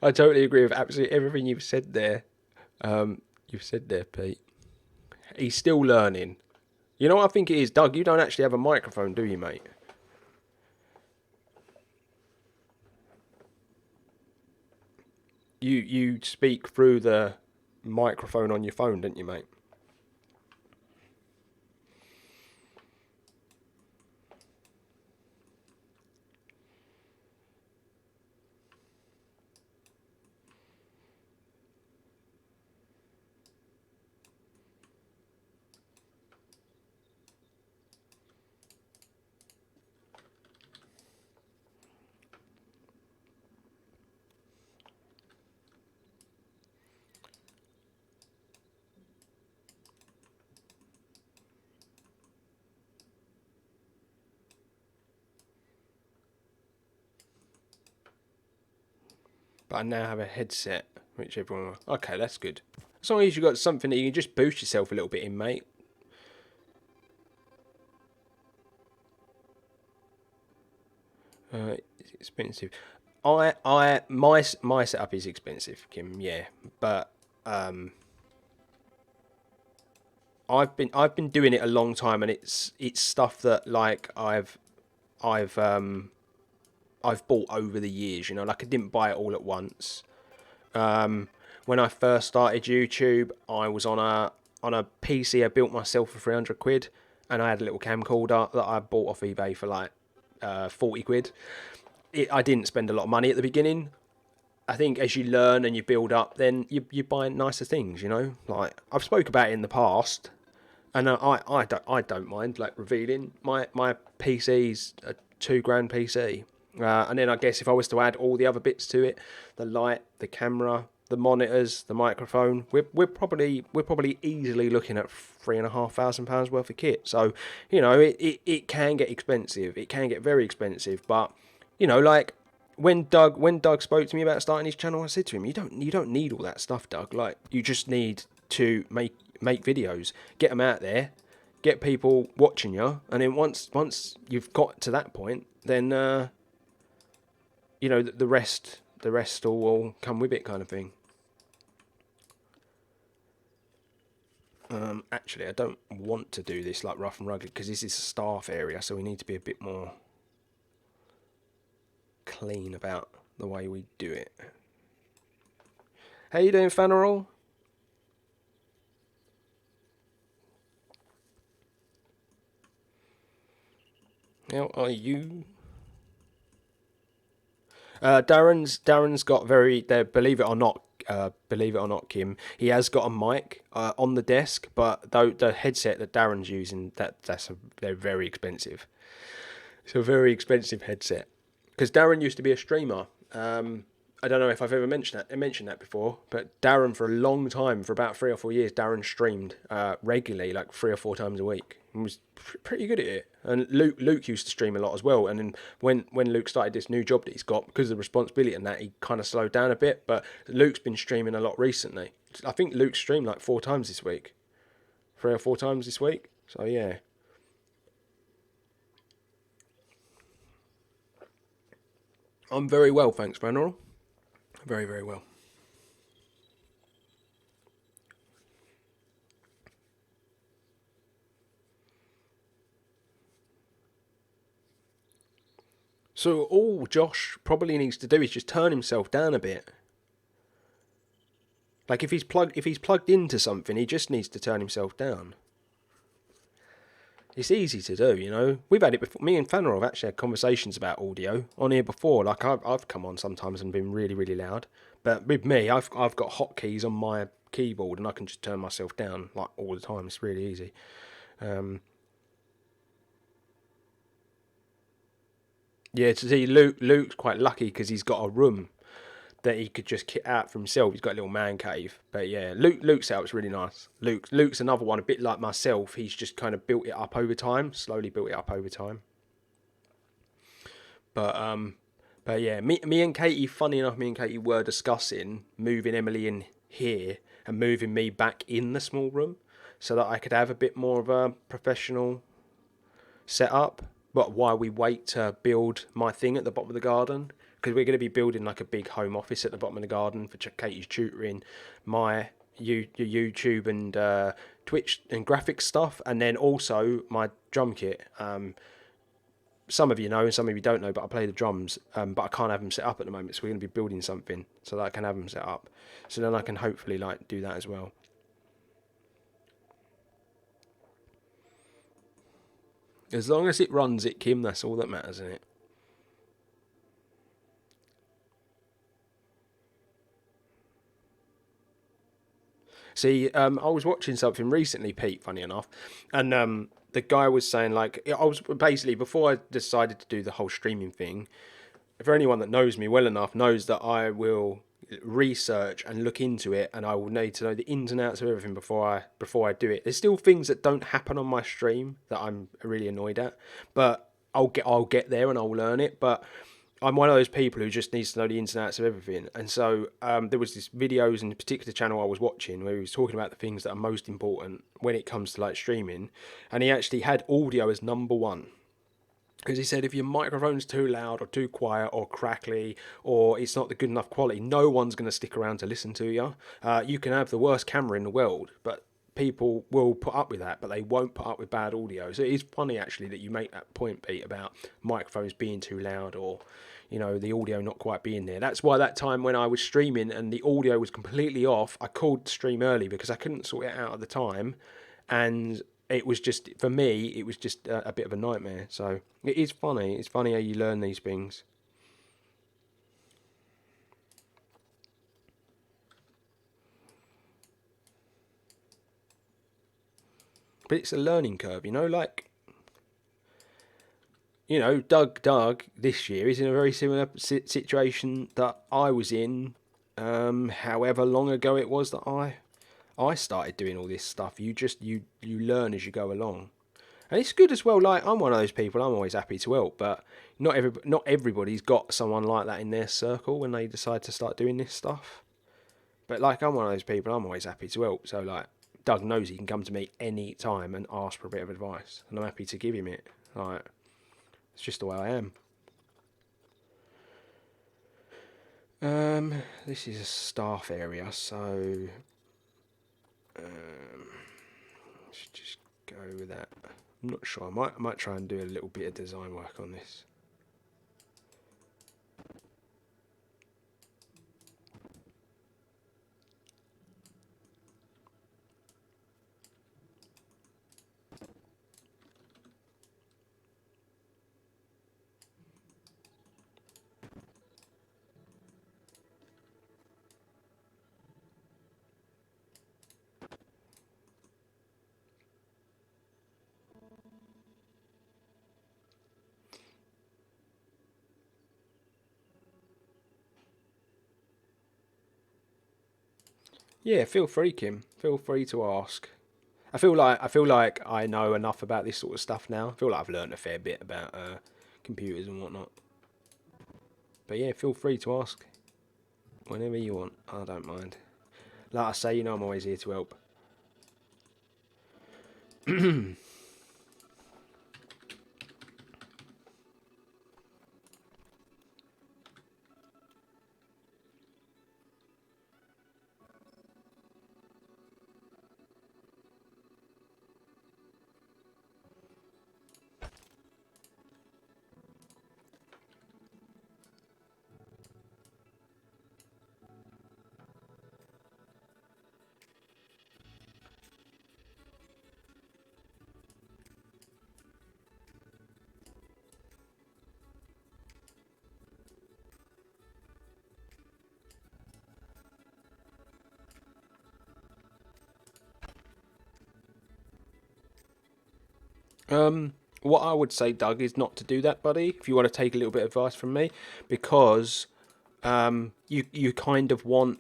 I totally agree with absolutely everything you've said there. Pete. He's still learning. You know what I think it is, Doug? You don't actually have a microphone, do you, mate? You speak through the microphone on your phone, don't you, mate? But I now have a headset, which everyone... Okay, that's good. As long as you've got something that you can just boost yourself a little bit in, mate. It's expensive. My setup is expensive, Kim. Yeah, but I've been doing it a long time, and it's stuff that like I've bought over the years. You know, like I didn't buy it all at once. When I first started YouTube, I was on a PC I built myself for 300 quid, and I had a little camcorder that I bought off eBay for like 40 quid. I didn't spend a lot of money at the beginning. I think as you learn and you build up, then you buy nicer things, you know. Like I've spoke about it in the past, and I don't mind like revealing my PC's a $2,000 PC, and then I guess if I was to add all the other bits to it, the light, the camera, the monitors, the microphone, we're probably easily looking at £3,500 worth of kit. So you know it can get expensive. It can get very expensive, but you know like. When Doug spoke to me about starting his channel, I said to him, "You don't need all that stuff, Doug. Like you just need to make videos, get them out there, get people watching you, and then once you've got to that point, then you know the rest will come with it, kind of thing." Actually, I don't want to do this like rough and rugged because this is a staff area, so we need to be a bit more clean about the way we do it. How you doing, Fanerol? How are you? Darren's got very. Believe it or not, Kim, he has got a mic on the desk, but though the headset that Darren's using, they're very expensive. It's a very expensive headset. Because Darren used to be a streamer. I don't know if I've ever mentioned that before, but Darren for a long time, for about 3 or 4 years, Darren streamed regularly, like 3 or 4 times a week, and was pretty good at it. And Luke used to stream a lot as well. And then when Luke started this new job that he's got, because of the responsibility and that, he kind of slowed down a bit. But Luke's been streaming a lot recently. I think Luke streamed like 4 times this week, 3 or 4 times this week. So yeah. I'm very well, thanks, Vanderall. Very, very well. So all Josh probably needs to do is just turn himself down a bit. Like if he's plugged into something, he just needs to turn himself down. It's easy to do, you know. We've had it before. Me and Fanner have actually had conversations about audio on here before. Like I've come on sometimes and been really, really loud. But with me, I've got hotkeys on my keyboard and I can just turn myself down like all the time. It's really easy. Yeah, to see Luke's quite lucky because he's got a room that he could just kit out for himself. He's got a little man cave. But yeah, Luke's out's really nice. Luke's another one, a bit like myself. He's just kind of built it up over time, slowly built it up over time. But yeah, me and Katie, funny enough, me and Katie were discussing moving Emily in here and moving me back in the small room so that I could have a bit more of a professional setup. But while we wait to build my thing at the bottom of the garden, because we're going to be building like a big home office at the bottom of the garden for Katie's tutoring, my YouTube and Twitch and graphics stuff, and then also my drum kit. Some of you know and some of you don't know, but I play the drums, but I can't have them set up at the moment, so we're going to be building something so that I can have them set up, so then I can hopefully like do that as well. As long as it runs it, Kim, that's all that matters, isn't it? See, I was watching something recently, Pete, funny enough, and the guy was saying, like, I was basically, before I decided to do the whole streaming thing, for anyone that knows me well enough knows that I will research and look into it, and I will need to know the ins and outs of everything before I do it. There's still things that don't happen on my stream that I'm really annoyed at, but I'll get there and I'll learn it. But I'm one of those people who just needs to know the ins and outs of everything. And so there was this videos in a particular channel I was watching where he was talking about the things that are most important when it comes to like streaming, and he actually had audio as number one. Because he said if your microphone's too loud or too quiet or crackly or it's not the good enough quality, no one's going to stick around to listen to you. You can have the worst camera in the world, but people will put up with that, but they won't put up with bad audio. So it is funny actually that you make that point, Pete, about microphones being too loud or, you know, the audio not quite being there. That's why that time when I was streaming and the audio was completely off, I called the stream early because I couldn't sort it out at the time. And it was just, for me, it was just a bit of a nightmare. So it is funny. It's funny how you learn these things. But it's a learning curve, you know, like, you know, Doug this year is in a very similar situation that I was in, however long ago it was that I started doing all this stuff. You learn as you go along. And it's good as well. Like, I'm one of those people. I'm always happy to help, but not everybody's got someone like that in their circle when they decide to start doing this stuff. But like, I'm one of those people. I'm always happy to help. So like, Doug knows he can come to me any time and ask for a bit of advice, and I'm happy to give him it. Like, it's just the way I am. This is a staff area, so let's just go with that. I'm not sure. I might try and do a little bit of design work on this. Yeah, feel free, Kim. Feel free to ask. I feel like I know enough about this sort of stuff now. I feel like I've learned a fair bit about computers and whatnot. But yeah, feel free to ask whenever you want. I don't mind. Like I say, you know, I'm always here to help. What I would say, Doug, is not to do that, buddy. If you want to take a little bit of advice from me, because you kind of want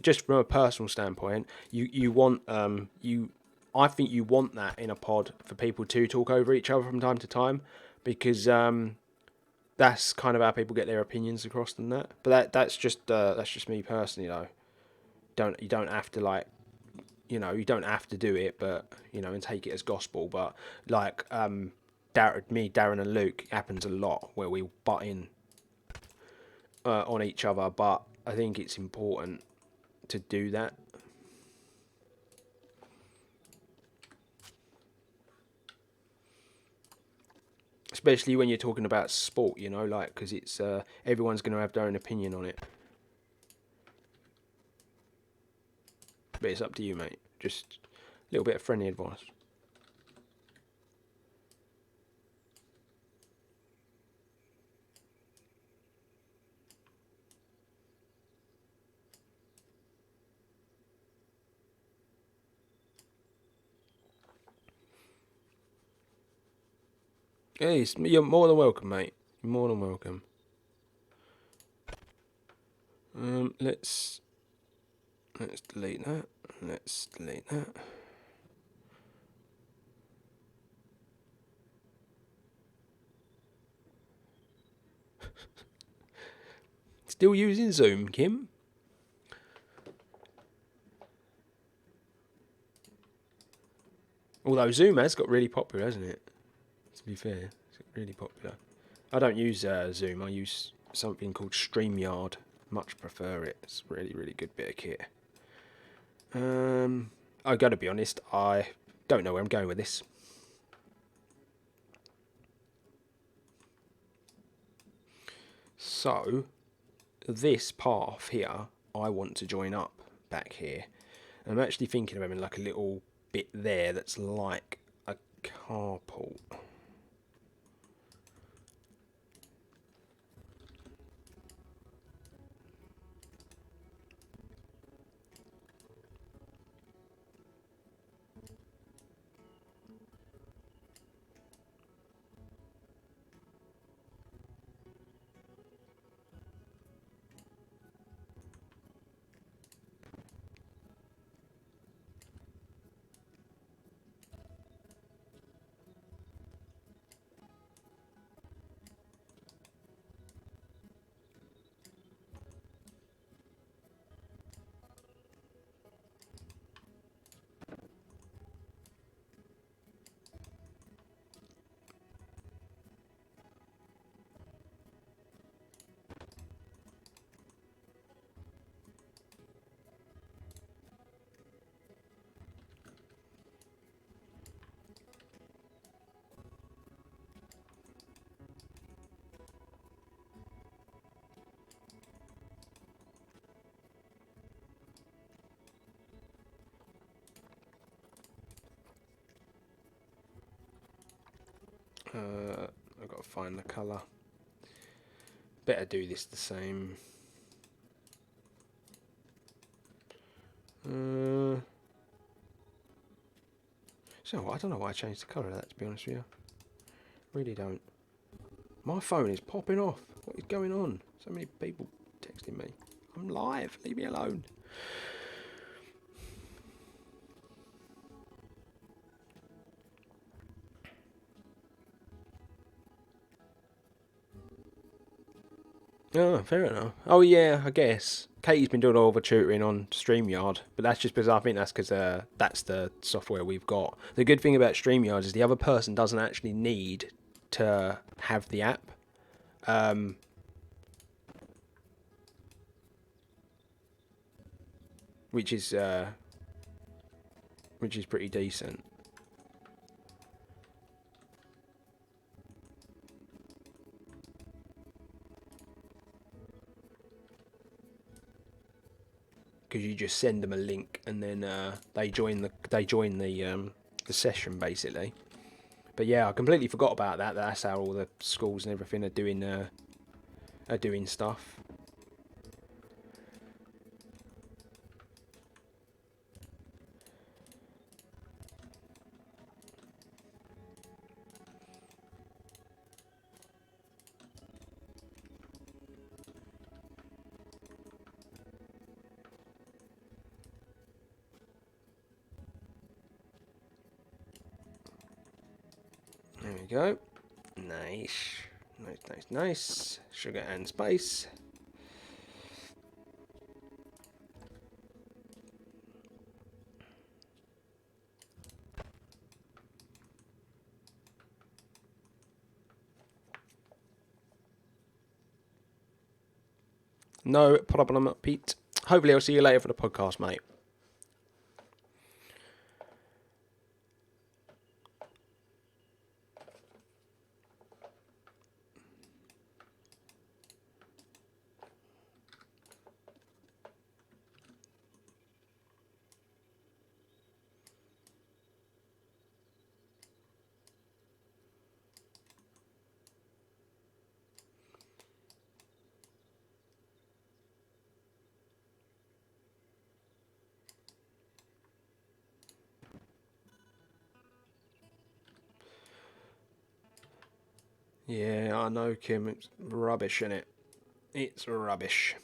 just from a personal standpoint, you want you I think you want that in a pod for people to talk over each other from time to time, because that's kind of how people get their opinions across and that. But that's just me personally though. You don't have to like, you know, you don't have to do it, but you know, and take it as gospel. But like Darren and Luke, it happens a lot where we butt in on each other. But I think it's important to do that. Especially when you're talking about sport, you know, like, because it's everyone's going to have their own opinion on it. But it's up to you, mate. Just a little bit of friendly advice. Hey, you're more than welcome, mate. You're more than welcome. Let's delete that. Let's delete that. Still using Zoom, Kim? Although Zoom has got really popular, hasn't it? To be fair, it's really popular. I don't use Zoom. I use something called StreamYard. Much prefer it. It's a really, really good bit of kit. I got to be honest. I don't know where I'm going with this. So, this path here, I want to join up back here. And I'm actually thinking of having like a little bit there that's like a carport. I've got to find the colour. Better do this the same. So I don't know why I changed the colour of that, to be honest with you. Really don't. My phone is popping off. What is going on? So many people texting me. I'm live. Leave me alone. Oh, fair enough. Oh yeah, I guess Katie's been doing all the tutoring on StreamYard, but that's just because I think that's because that's the software we've got. The good thing about StreamYard is the other person doesn't actually need to have the app. Which is pretty decent. Because you just send them a link and then they join the session basically. But yeah, I completely forgot about that. That's how all the schools and everything are doing stuff. There we go. Nice. Nice. Sugar and spice. No problem, Pete. Hopefully I'll see you later for the podcast, mate. Yeah, I know, Kim. It's rubbish, innit? It's rubbish.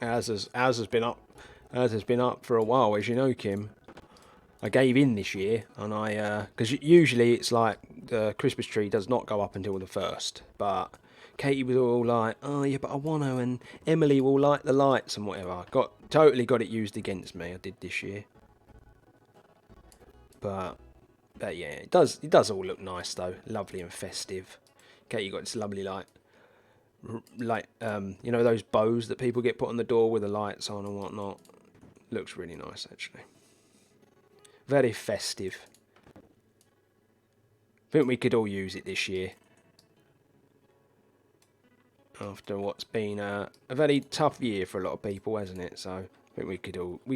Ours has been up. Ours has been up for a while, as you know, Kim. I gave in this year, and because usually it's like the Christmas tree does not go up until the 1st, but Katie was all like, "Oh yeah, but I want to," and Emily will light the lights and whatever. Totally got it used against me. I did this year, but yeah, it does all look nice though, lovely and festive. Katie got this lovely you know, those bows that people get put on the door with the lights on and whatnot. Looks really nice actually. Very festive. I think we could all use it this year. After what's been a very tough year for a lot of people, hasn't it? So I think we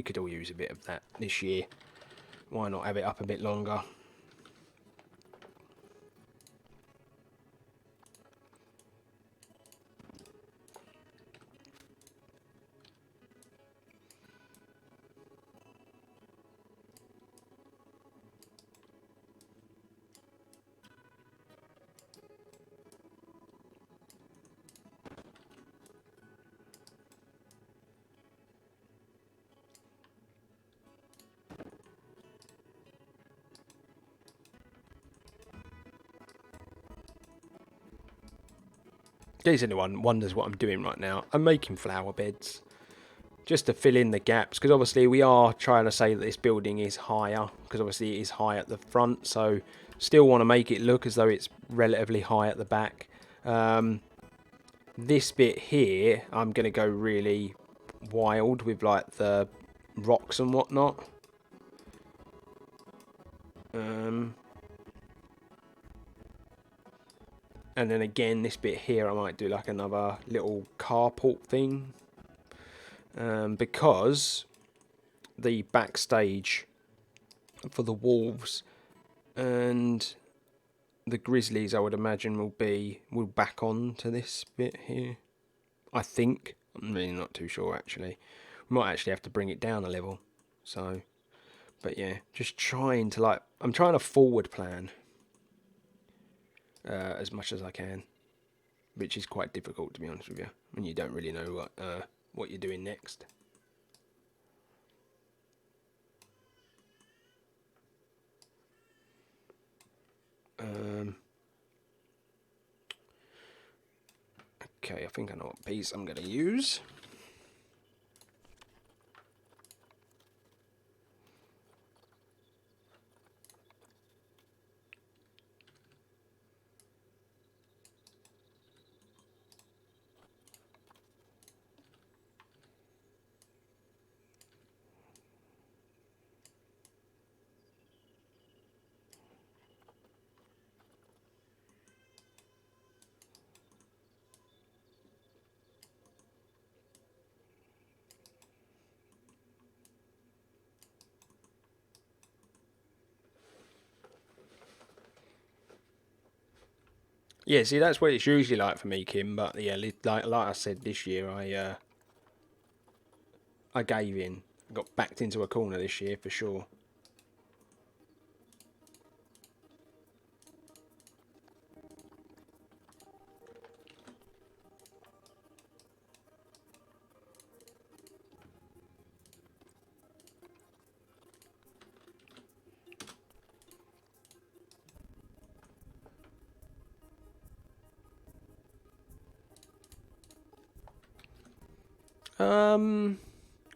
could all use a bit of that this year. Why not have it up a bit longer? In case anyone wonders what I'm doing right now, I'm making flower beds just to fill in the gaps, because obviously we are trying to say that this building is higher, because obviously it is high at the front, so still want to make it look as though it's relatively high at the back. This bit here, I'm going to go really wild with like the rocks and whatnot. And then again, this bit here, I might do like another little carport thing. Because the backstage for the Wolves and the Grizzlies, I would imagine, will back on to this bit here. I think. I'm really not too sure, actually. We might actually have to bring it down a level. So, but yeah, just trying to I'm trying to forward plan as much as I can, which is quite difficult, to be honest with you, when you don't really know what you're doing next. Okay, I think I know what piece I'm going to use. Yeah, see, that's what it's usually like for me, Kim. But yeah, like I said, this year I gave in, got backed into a corner this year for sure.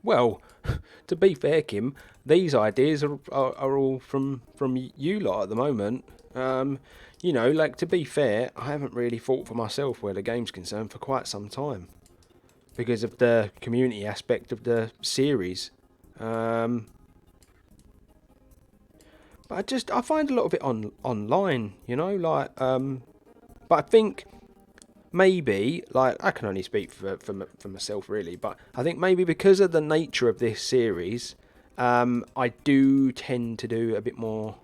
Well, to be fair, Kim, these ideas are all from you lot at the moment. You know, like, to be fair, I haven't really thought for myself where the game's concerned for quite some time because of the community aspect of the series. But I find a lot of it online, you know, but I think maybe, like, I can only speak for myself really, but I think maybe because of the nature of this series, I do tend to do a bit more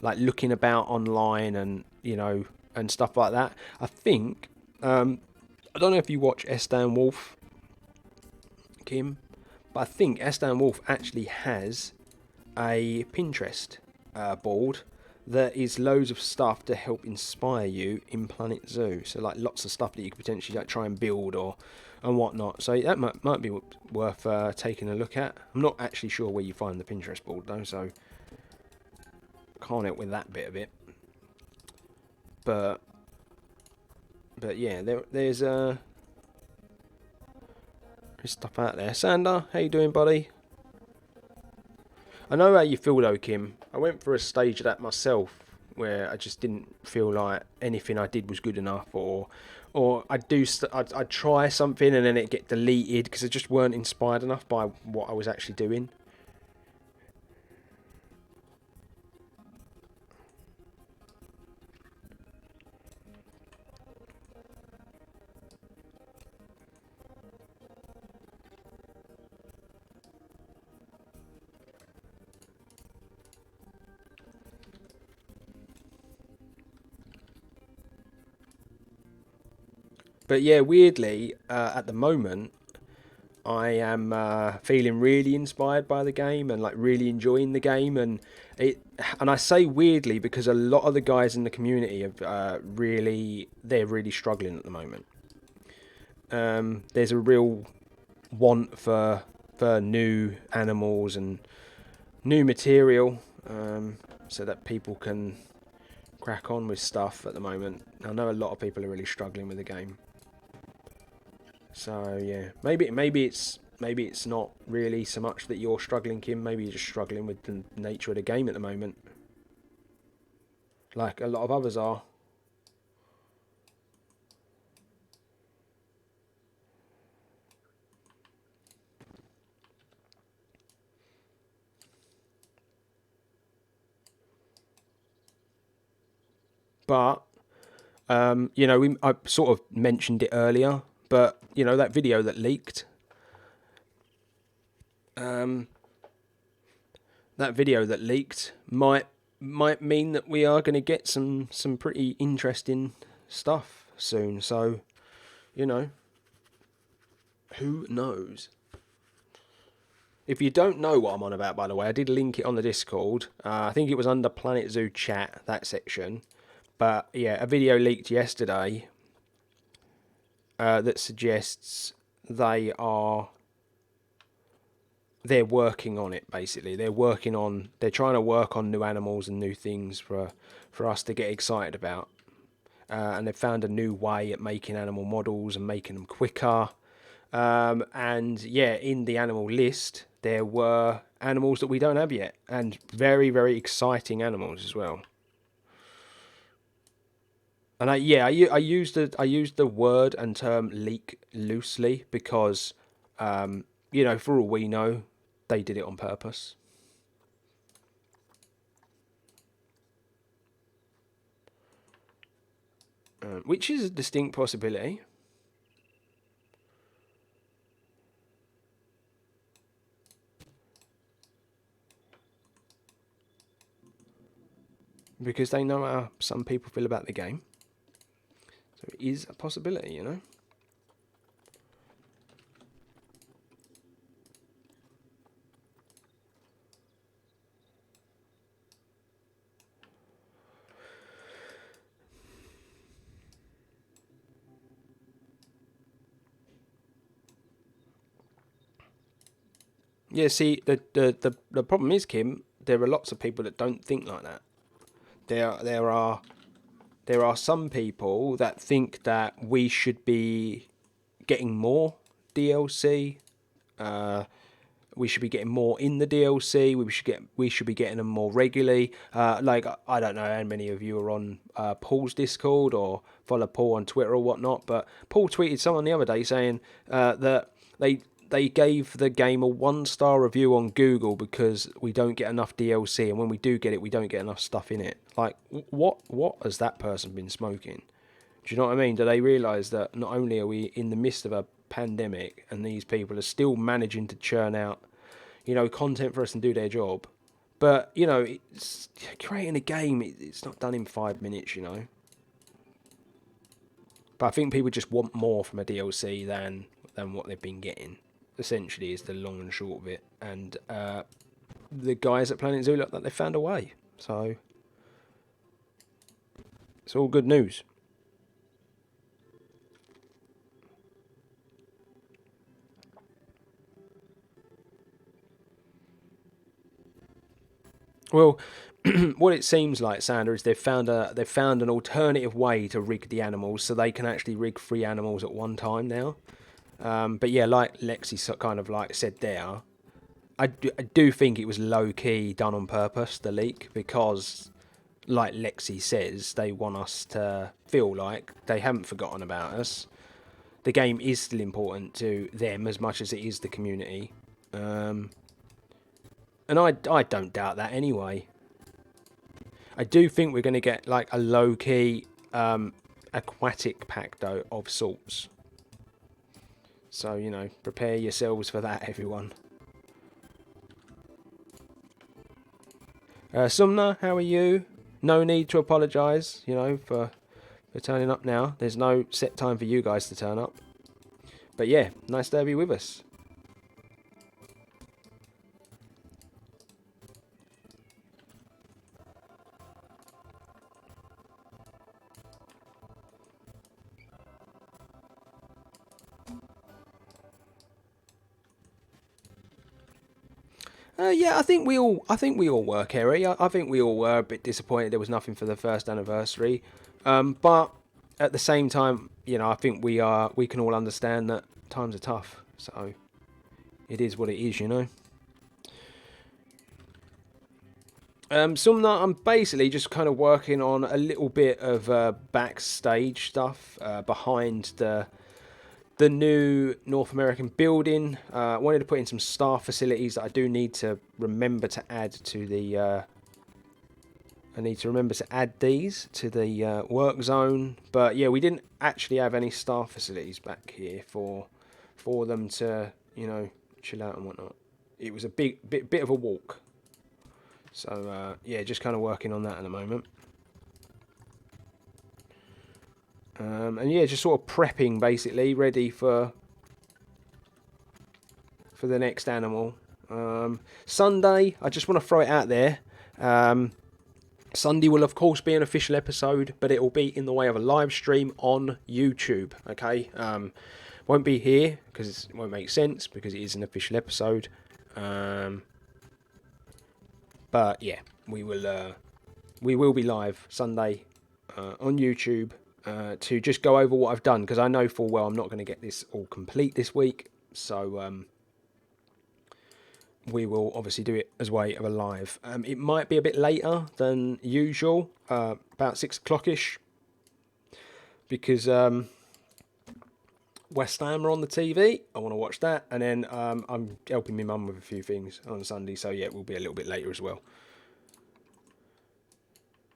like looking about online and, you know, and stuff like that. I think I don't know if you watch Estan Wolf, Kim, but I think Estan Wolf actually has a Pinterest board there is loads of stuff to help inspire you in Planet Zoo. So like lots of stuff that you could potentially like try and build or and whatnot. So that might be worth taking a look at. I'm not actually sure where you find the Pinterest board though, so can't help with that bit of it. But yeah, there's stuff out there. Sander, how you doing, buddy? I know how you feel though, Kim. I went through a stage of that myself where I just didn't feel like anything I did was good enough, or I'd try something and then it get deleted because I just weren't inspired enough by what I was actually doing. But yeah, weirdly, at the moment, I am feeling really inspired by the game and like really enjoying the game, and I say weirdly because a lot of the guys in the community have they're really struggling at the moment. There's a real want for new animals and new material, so that people can crack on with stuff at the moment. I know a lot of people are really struggling with the game. So yeah, maybe it's not really so much that you're struggling, Kim. Maybe you're just struggling with the nature of the game at the moment, like a lot of others are. But I sort of mentioned it earlier, but that video that leaked, um, might mean that we are going to get some pretty interesting stuff soon. So, who knows? If you don't know what I'm on about, by the way, I did link it on the Discord. I think it was under Planet Zoo chat, that section. But yeah, a video leaked yesterday that suggests they're working on it. Basically, they're trying to work on new animals and new things for us to get excited about. And they've found a new way at making animal models and making them quicker. And yeah, in the animal list, there were animals that we don't have yet, and very, very exciting animals as well. And I used the word and term leak loosely because, for all we know, they did it on purpose. Which is a distinct possibility. Because they know how some people feel about the game. So it is a possibility, Yeah, see, the problem is, Kim, there are lots of people that don't think like that. There are some people that think that we should be getting more DLC. We should be getting more in the DLC. We should be getting them more regularly. Like I don't know how many of you are on Paul's Discord or follow Paul on Twitter or whatnot, but Paul tweeted someone the other day saying that they gave the game a 1-star review on Google because we don't get enough DLC, and when we do get it, we don't get enough stuff in it. Like, what has that person been smoking? Do you know what I mean? Do they realise that not only are we in the midst of a pandemic and these people are still managing to churn out, content for us and do their job, but, it's creating a game, it's not done in 5 minutes, But I think people just want more from a DLC than what they've been getting. Essentially, is the long and short of it. And the guys at Planet Zoo look like they found a way. So It's all good news. Well, what it seems like, Sander, is they've found an alternative way to rig the animals, so they can actually rig 3 animals at one time now. But yeah, like Lexi kind of like said there, I do think it was low key done on purpose, the leak, because like Lexi says, they want us to feel like they haven't forgotten about us. The game is still important to them as much as it is the community. Um, and I don't doubt that anyway. I do think we're going to get like a low key aquatic pack though of sorts. So, you know, prepare yourselves for that, everyone. Sumner, how are you? No need to apologise, you know, for turning up now. There's no set time for you guys to turn up. But yeah, nice to have you with us. Yeah, I think we all were, Kerry. I think we all were a bit disappointed there was nothing for the first anniversary. But at the same time, you know, I think we can all understand that times are tough. So it is what it is, you know. Some I'm basically just kind of working on a little bit of backstage stuff behind the new North American building. I wanted to put in some staff facilities that I do need to remember to add to the. I need to remember to add these to the work zone, but yeah, we didn't actually have any staff facilities back here for them to, you know, chill out and whatnot. It was a bit of a walk, so yeah, just kind of working on that at the moment. And yeah, just sort of prepping basically, ready for the next animal. Sunday, I just want to throw it out there. Sunday will of course be an official episode, but it will be in the way of a live stream on YouTube. Okay, won't be here because it won't make sense because it is an official episode. But yeah, we will be live Sunday on YouTube. To just go over what I've done, because I know full well I'm not going to get this all complete this week, so we will obviously do it as way of a live. It might be a bit later than usual, about 6 o'clock-ish, because West Ham are on the TV. I want to watch that, and then I'm helping my mum with a few things on Sunday, so yeah, it will be a little bit later as well.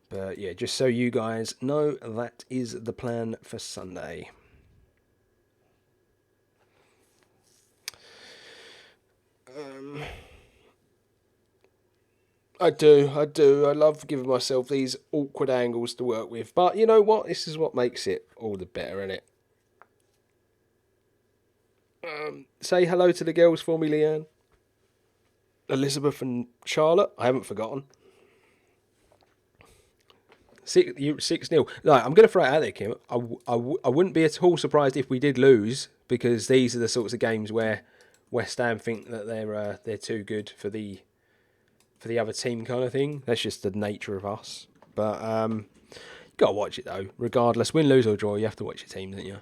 But yeah, just so you guys know, that is the plan for Sunday. I do. I love giving myself these awkward angles to work with. But you know what? This is what makes it all the better, innit? Say hello to the girls for me, Leanne. Elizabeth and Charlotte. I haven't forgotten. 6-0. Like, I'm going to throw it out there, Kim. I wouldn't be at all surprised if we did lose, because these are the sorts of games where West Ham think that they're too good for the other team, kind of thing. That's just the nature of us. But you gotta watch it though. Regardless, win, lose or draw, you have to watch your team, don't you?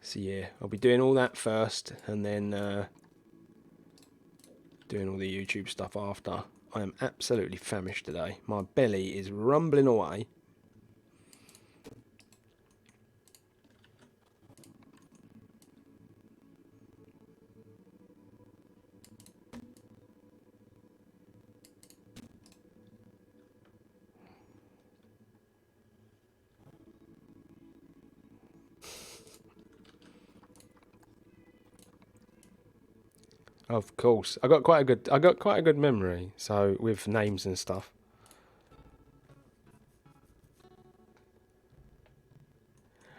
So yeah, I'll be doing all that first, and then doing all the YouTube stuff after. I am absolutely famished today. My belly is rumbling away. Of course, I got quite a good memory. So with names and stuff.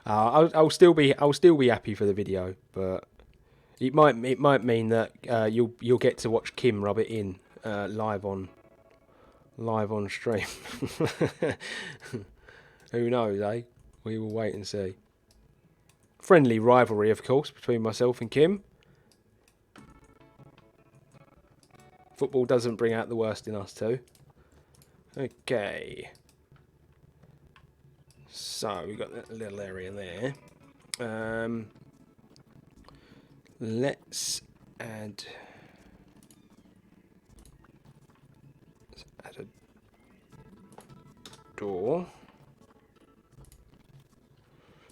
I'll still be happy for the video, but it might mean that you'll get to watch Kim rub it in live on live on stream. Who knows, eh? We will wait and see. Friendly rivalry, of course, between myself and Kim. Football doesn't bring out the worst in us two. Okay. So, we've got that little area there. Let's add a door.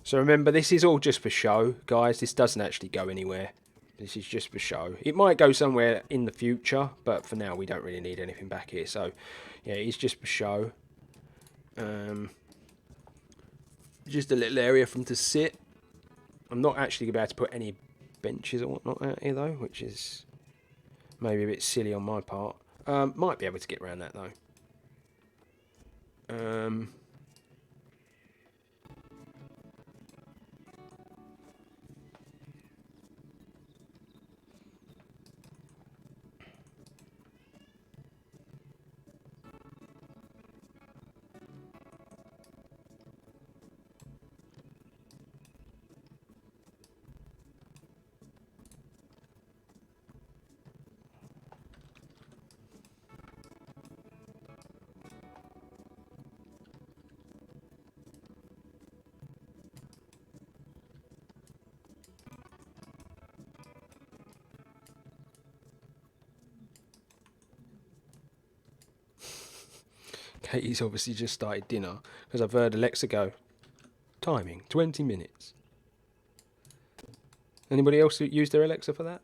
So remember, this is all just for show, guys. This doesn't actually go anywhere. This is just for show. It might go somewhere in the future, but for now we don't really need anything back here. So, yeah, it's just for show. Just a little area for them to sit. I'm not actually about to put any benches or whatnot out here, though, which is maybe a bit silly on my part. Might be able to get around that, though. Katie's obviously just started dinner because I've heard Alexa go, timing, 20 minutes. Anybody else use their Alexa for that?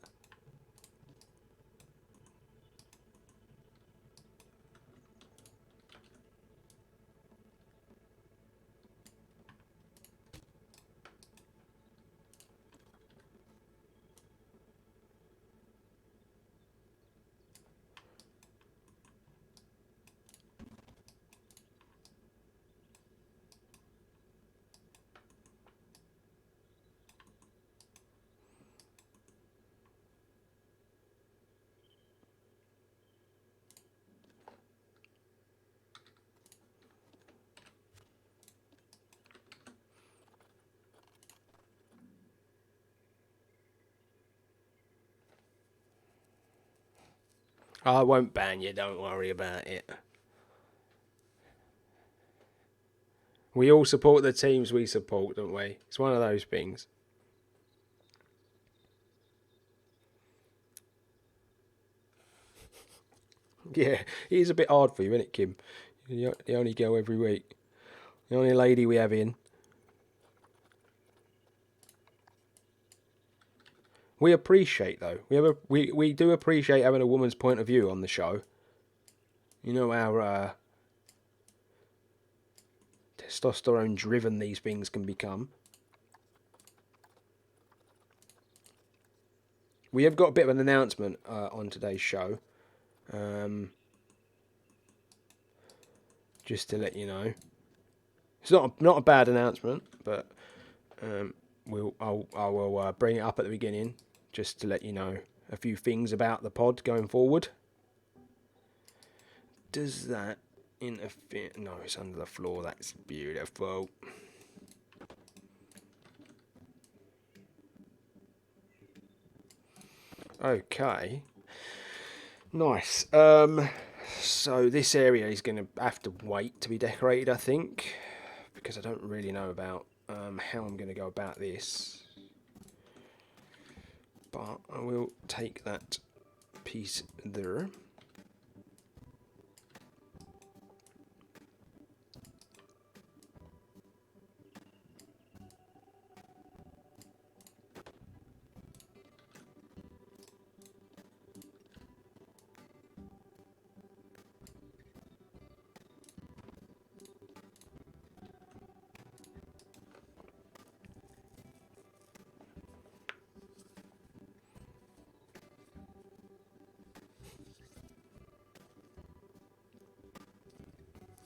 I won't ban you, don't worry about it. We all support the teams we support, don't we? It's one of those things. Yeah, it is a bit hard for you, isn't it, Kim? You're the only girl every week. The only lady we have in. We appreciate, though. We do appreciate having a woman's point of view on the show. You know how testosterone driven these things can become. We have got a bit of an announcement on today's show. Just to let you know. It's not a bad announcement, but I will bring it up at the beginning just to let you know a few things about the pod going forward. Does that interfere? No, it's under the floor. That's beautiful. Okay. Nice. So this area is going to have to wait to be decorated, I think, because I don't really know about how I'm going to go about this. But I will take that piece there.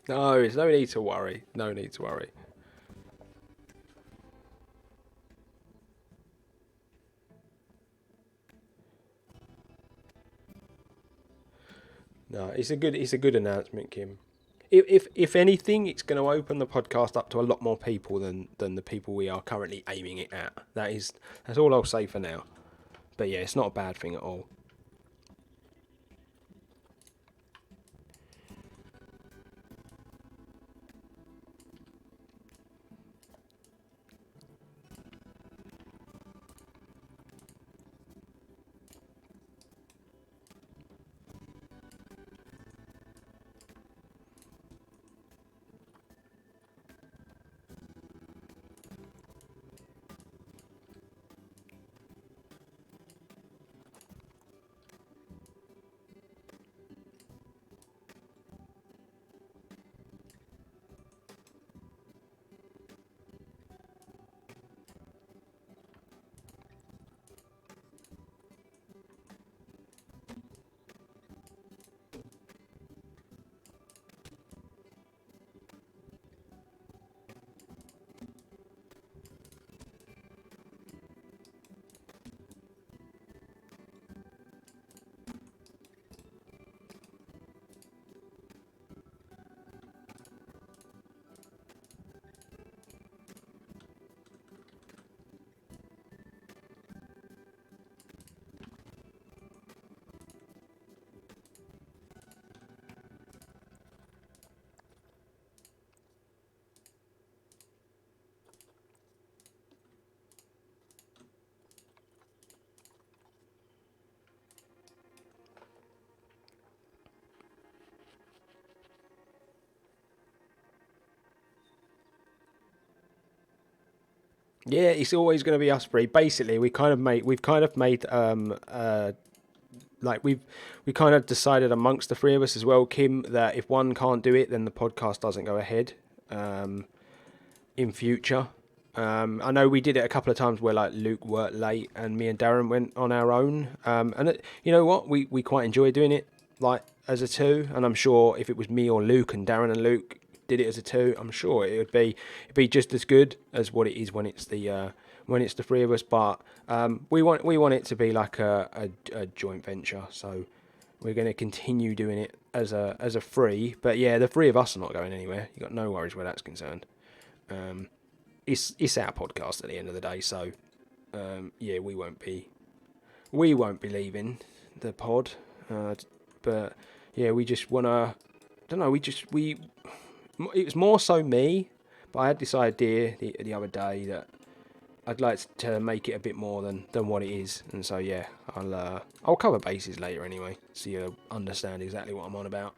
No, there's no need to worry. No need to worry. No, it's a good announcement, Kim. If anything, it's going to open the podcast up to a lot more people than the people we are currently aiming it at. That's all I'll say for now. But yeah, it's not a bad thing at all. Yeah, it's always going to be us three. Basically, we've kind of made like we kind of decided amongst the three of us as well, Kim, that if one can't do it, then the podcast doesn't go ahead in future. I know we did it a couple of times where like Luke worked late and me and Darren went on our own. You know what? We quite enjoy doing it like as a two. And I'm sure if it was me or Luke and Darren and Luke did it as a two, I'm sure it'd be just as good as what it is when it's the three of us. But we want it to be like a joint venture. So we're going to continue doing it as a free. But yeah, the three of us are not going anywhere. You got no worries where that's concerned. It's our podcast at the end of the day, so yeah, we won't be leaving the pod, but yeah, we just wanna, I don't know, we it was more so me, but I had this idea the other day that I'd like to make it a bit more than what it is, and so yeah, I'll cover bases later anyway, so you understand exactly what I'm on about.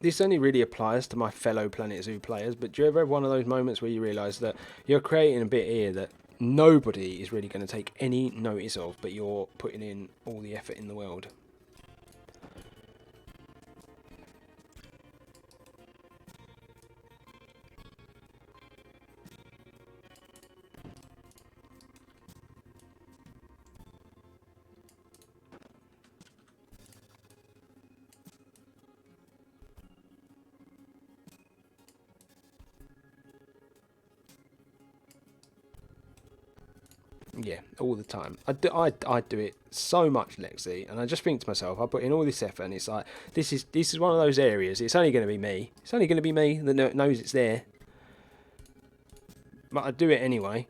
This only really applies to my fellow Planet Zoo players, but do you ever have one of those moments where you realise that you're creating a bit here that nobody is really going to take any notice of, but you're putting in all the effort in the world? Yeah, all the time. I do it so much, Lexi, and I just think to myself, I put in all this effort, and it's like this is one of those areas. It's only going to be me. It's only going to be me that knows it's there, but I do it anyway.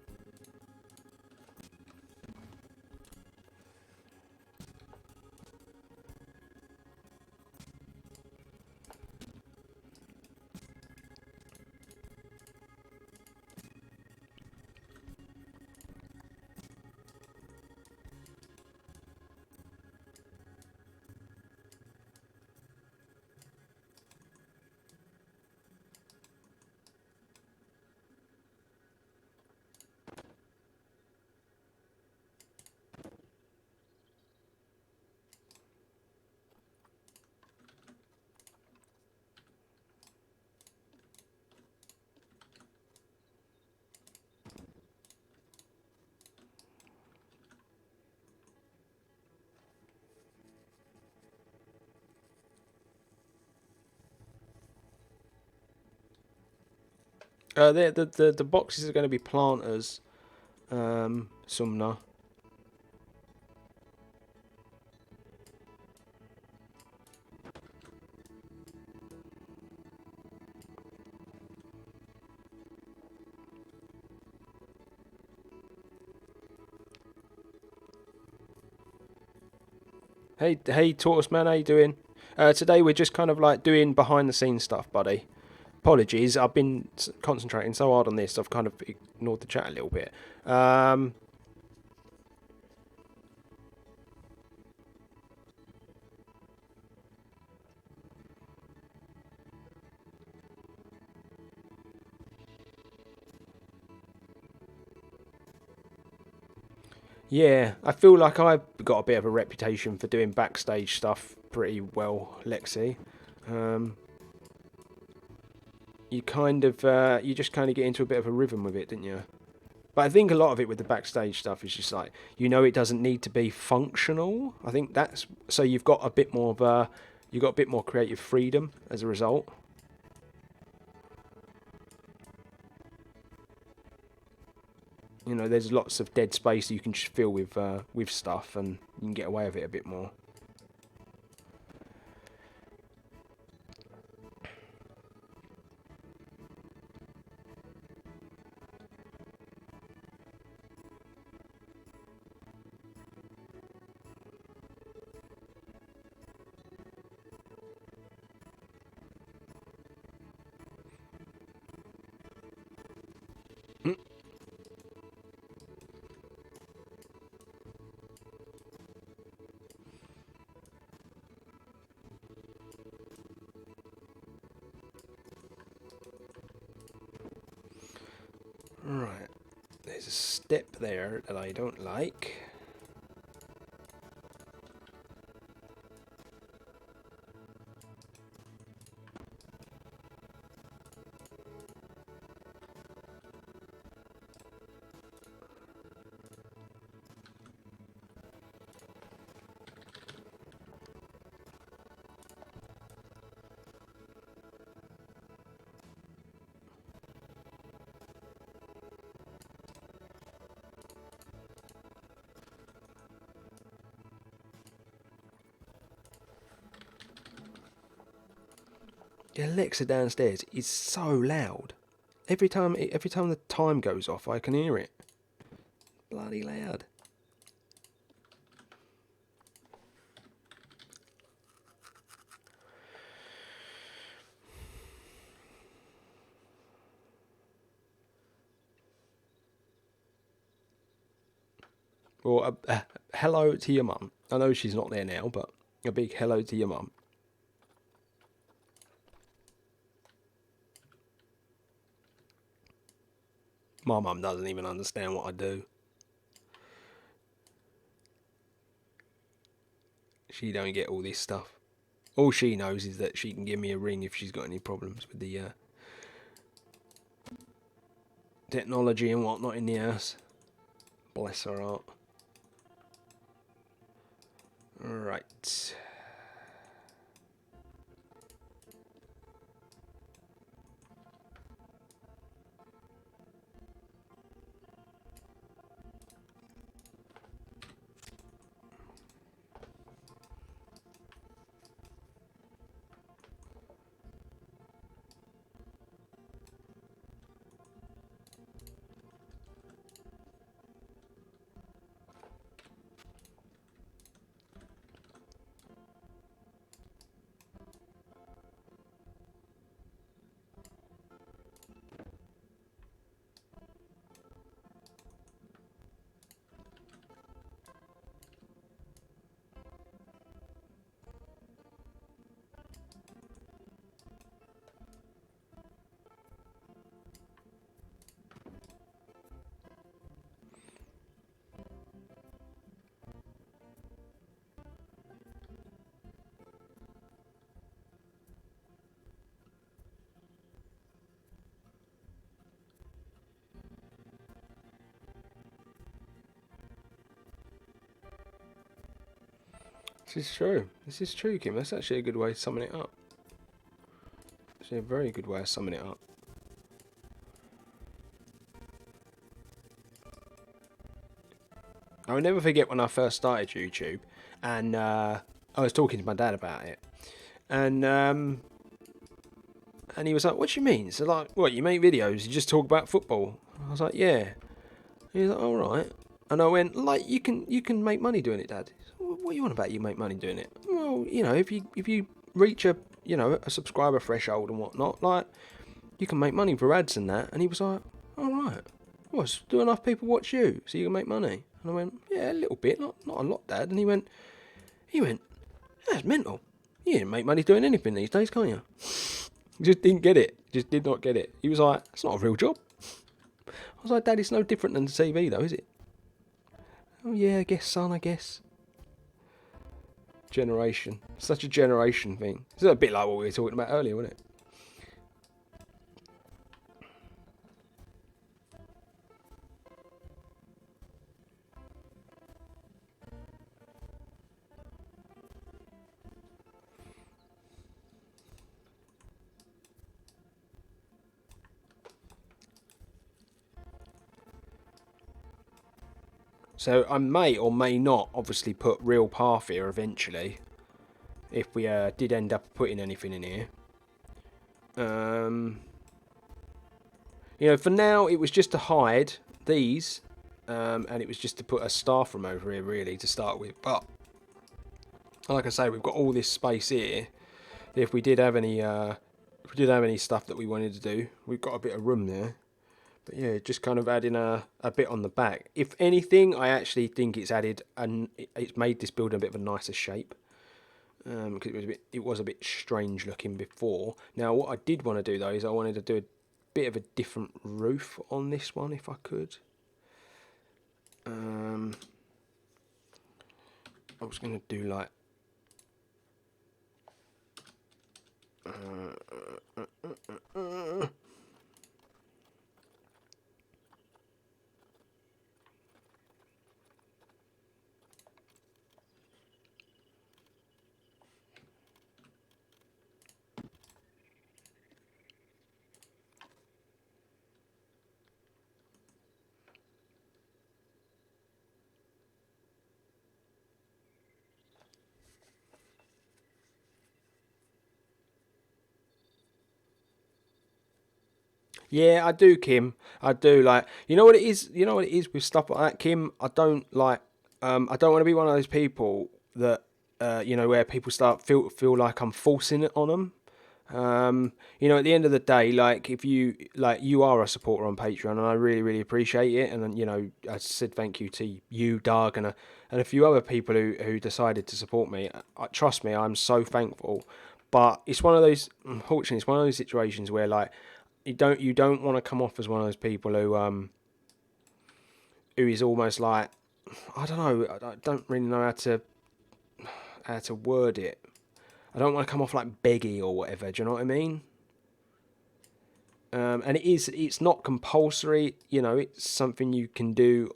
The boxes are going to be planters, Sumner. Hey, Tortoise Man, how you doing? Today we're just kind of like doing behind the scenes stuff, buddy. Apologies, I've been concentrating so hard on this, I've kind of ignored the chat a little bit. Yeah, I feel like I've got a bit of a reputation for doing backstage stuff pretty well, Lexi. Um, you just kind of get into a bit of a rhythm with it, didn't you? But I think a lot of it with the backstage stuff is just like, it doesn't need to be functional. I think that's so you've got a bit more of you've got a bit more creative freedom as a result. There's lots of dead space that you can just fill with stuff, and you can get away with it a bit more. Right, there's a step there that I don't like. The Alexa downstairs is so loud. Every time the time goes off, I can hear it. Bloody loud. Well, hello to your mum. I know she's not there now, but a big hello to your mum. My mum doesn't even understand what I do. She don't get all this stuff. All she knows is that she can give me a ring if she's got any problems with the technology and whatnot in the house. Bless her heart. Right. This is true. This is true, Kim. That's actually a good way of summing it up. Actually, a very good way of summing it up. I'll never forget when I first started YouTube, and I was talking to my dad about it, and he was like, "What do you mean?" So like, "What, you make videos? You just talk about football?" I was like, "Yeah." He was like, "All right." And I went, "Like, you can make money doing it, Dad." What are you on about? You make money doing it? Well, you know, if you reach a a subscriber threshold and whatnot, like, you can make money for ads and that. And he was like, "All right. Well, do enough people watch you so you can make money?" And I went, "Yeah, a little bit, not a lot, Dad." And he went, "That's mental. You can make money doing anything these days, can't you?" He just didn't get it. Just did not get it. He was like, "It's not a real job." I was like, "Dad, it's no different than TV, though, is it?" "Oh yeah, I guess, son. I guess." Generation, such a generation thing. It's a bit like what we were talking about earlier, wasn't it? So I may or may not obviously put real path here eventually, if we did end up putting anything in here. For now it was just to hide these, and it was just to put a staff room over here really to start with. But like I say, we've got all this space here. If we did have any, stuff that we wanted to do, we've got a bit of room there. But yeah, just kind of adding a bit on the back. If anything, I actually think it's added and it's made this building a bit of a nicer shape. Because it was a bit strange looking before. Now, what I did want to do though is I wanted to do a bit of a different roof on this one if I could. I was going to do like yeah, I do, Kim. I do. Like, you know what it is. You know what it is with stuff like that, Kim. I don't like. I don't want to be one of those people that where people start feel like I'm forcing it on them. At the end of the day, like, if you are a supporter on Patreon, and I really really appreciate it. And I said thank you to you, Doug, and a few other people who decided to support me. Trust me, I'm so thankful. But it's one of those. Unfortunately, it's one of those situations where, like, you don't want to come off as one of those people who is almost like, I don't know, I don't really know how to word it. I don't want to come off like beggy or whatever. Do you know what I mean? And it's not compulsory. It's something you can do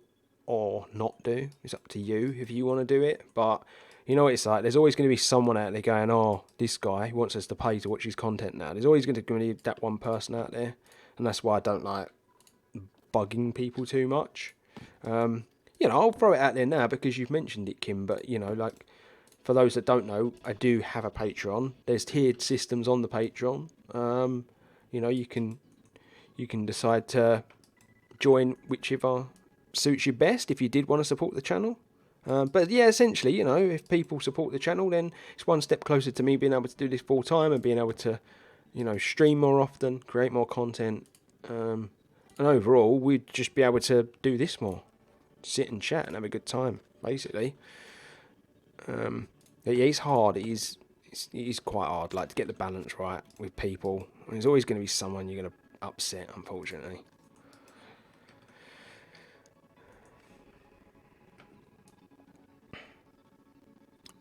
or not do. It's up to you if you want to do it. But you know what it's like. There's always going to be someone out there going, "Oh, this guy wants us to pay to watch his content now." There's always going to be that one person out there, and that's why I don't like bugging people too much. I'll throw it out there now because you've mentioned it, Kim. But like, for those that don't know, I do have a Patreon. There's tiered systems on the Patreon. You can decide to join whichever suits you best if you did want to support the channel. But yeah, essentially, if people support the channel, then it's one step closer to me being able to do this full time and being able to, stream more often, create more content, and overall, we'd just be able to do this more, sit and chat and have a good time, basically. But yeah, it's hard. It is quite hard, like, to get the balance right with people. There's always going to be someone you're going to upset, unfortunately.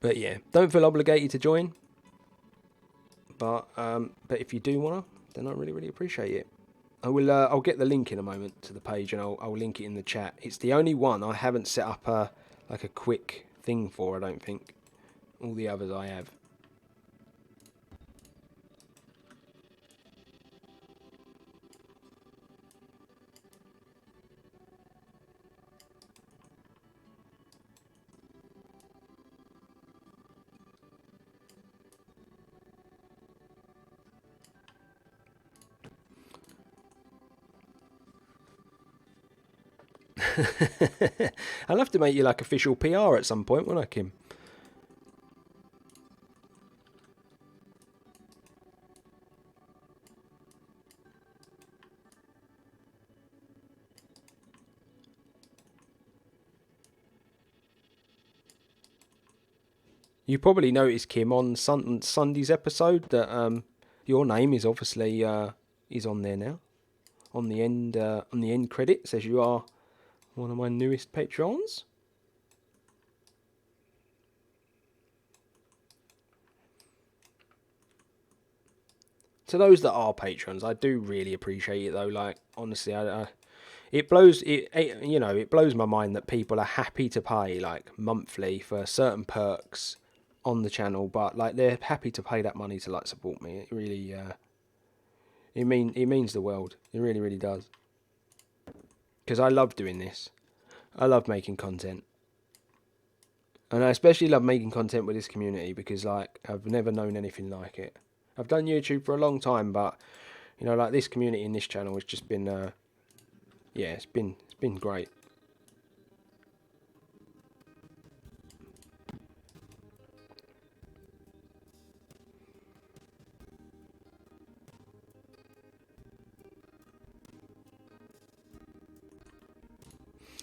But yeah, don't feel obligated to join. But if you do wanna, then I really really appreciate it. I'll get the link in a moment to the page, and I'll link it in the chat. It's the only one I haven't set up a quick thing for. I don't think. All the others I have. I'll have to make you like official PR at some point, won't I, Kim? You probably noticed, Kim, on Sunday's episode that your name is obviously is on there now. On the end credit says you are one of my newest patrons. To those that are patrons, I do really appreciate it though. Like honestly, it blows it blows my mind that people are happy to pay like monthly for certain perks on the channel, but like they're happy to pay that money to like support me. It really it means the world. It really really does. Because I love doing this. I love making content. And I especially love making content with this community because like I've never known anything like it. I've done YouTube for a long time, but you know, like this community in this channel has just been yeah, it's been great.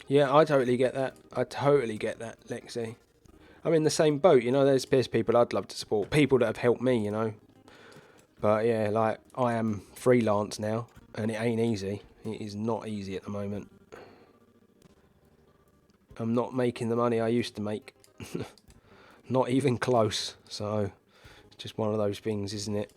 Yeah, I totally get that. I totally get that, Lexi. I'm in the same boat, you know, there's people I'd love to support, people that have helped me, you know. But yeah, like I am freelance now and it ain't easy. It is not easy at the moment. I'm not making the money I used to make. Not even close. So it's just one of those things, isn't it?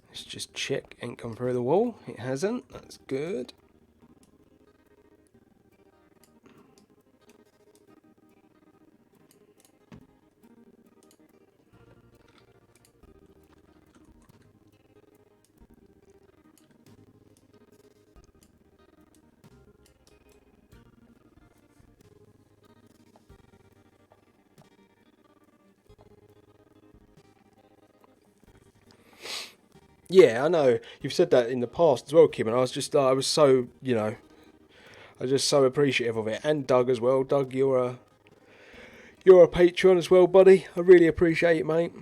Let's just check. Ain't come through the wall. It hasn't. That's good. Yeah, I know. You've said that in the past as well, Kim, and I was so, you know, I was just so appreciative of it. And Doug as well. Doug, you're a patron as well, buddy. I really appreciate it, mate.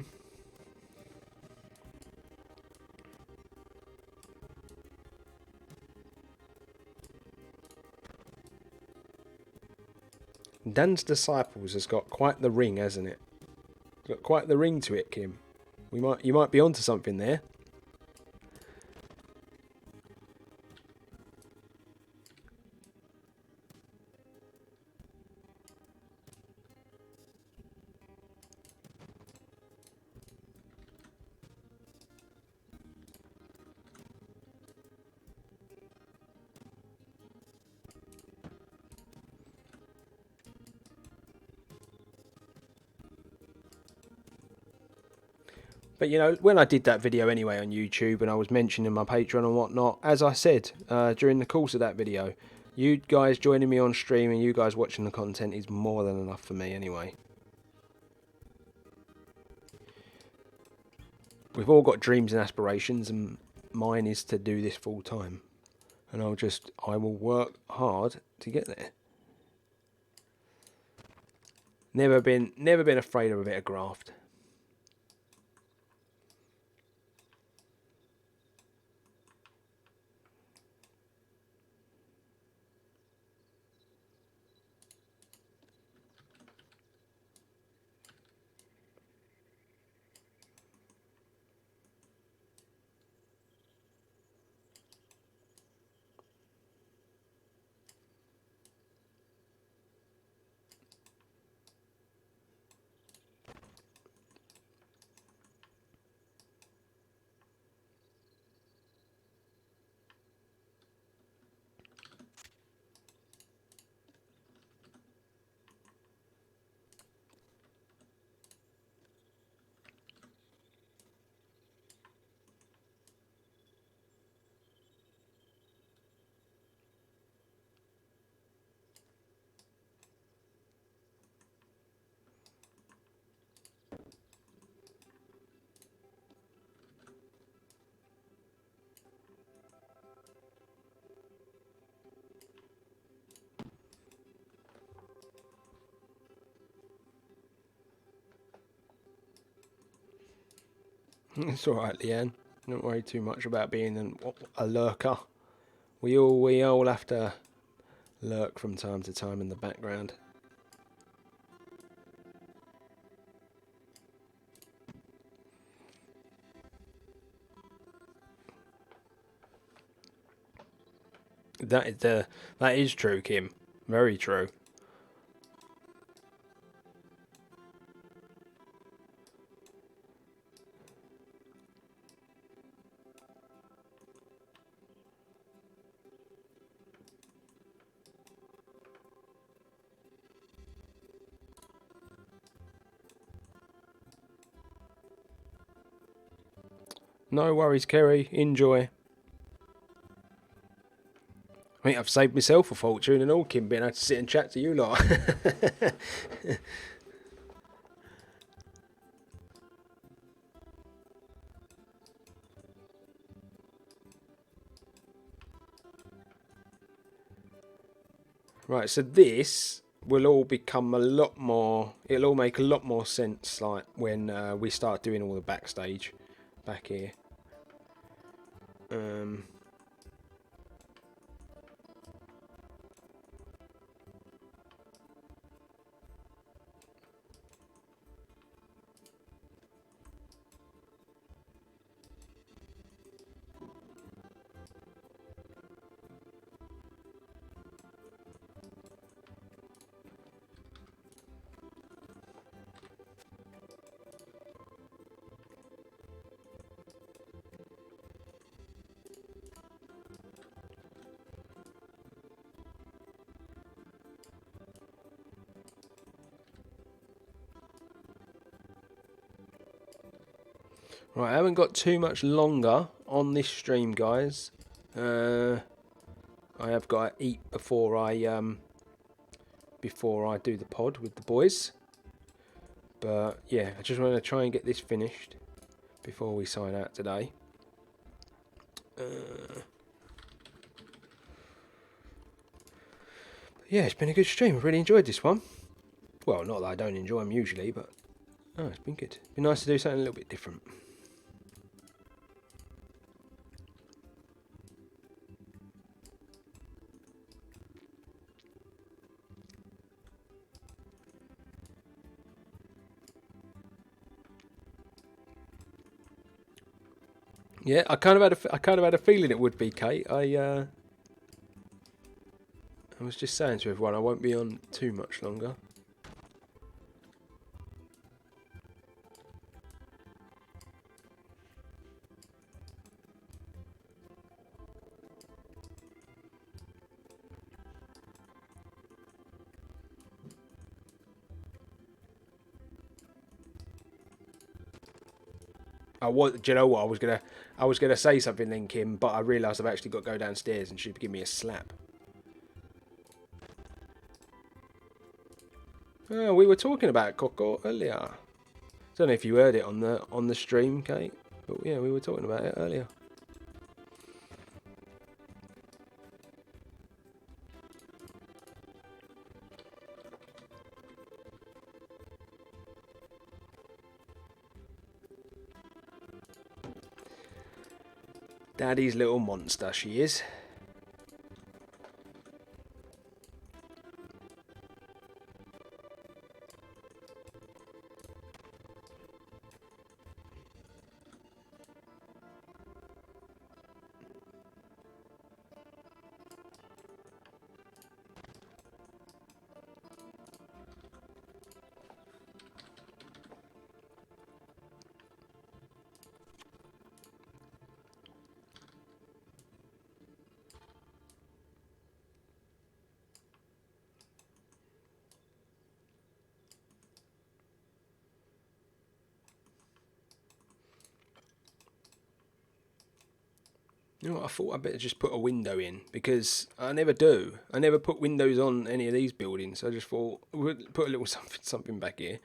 Dan's Disciples has got quite the ring, hasn't it? It's got quite the ring to it, Kim. You might be onto something there. But you know, when I did that video anyway on YouTube and I was mentioning my Patreon and whatnot, as I said during the course of that video, you guys joining me on stream and you guys watching the content is more than enough for me anyway. We've all got dreams and aspirations, and mine is to do this full time. And I will work hard to get there. Never been afraid of a bit of graft. It's all right, Leanne. Don't worry too much about being a lurker. We all have to lurk from time to time in the background. That is true, Kim. Very true. No worries, Kerry. Enjoy. I think I've saved myself a fortune and all, Kim, being able to sit and chat to you lot. Right, so this will all become a lot more. It'll all make a lot more sense, like when we start doing all the backstage back here. Um, right, I haven't got too much longer on this stream, guys. I have got to eat before I do the pod with the boys. But yeah, I just want to try and get this finished before we sign out today. Yeah, it's been a good stream. I've really enjoyed this one. Well, not that I don't enjoy them usually, but it's been good. Been nice to do something a little bit different. Yeah, I kind of had a feeling it would be, Kate. I was just saying to everyone I won't be on too much longer. Do you know what? I was gonna say something then, Kim, but I realised I've actually got to go downstairs and she'd give me a slap. Oh, we were talking about Coco earlier. Don't know if you heard it on the stream, Kate, but yeah, we were talking about it earlier. Daddy's little monster, she is. You know what, I thought I'd better just put a window in, because I never do. I never put windows on any of these buildings, so I just thought we'd put a little something back here.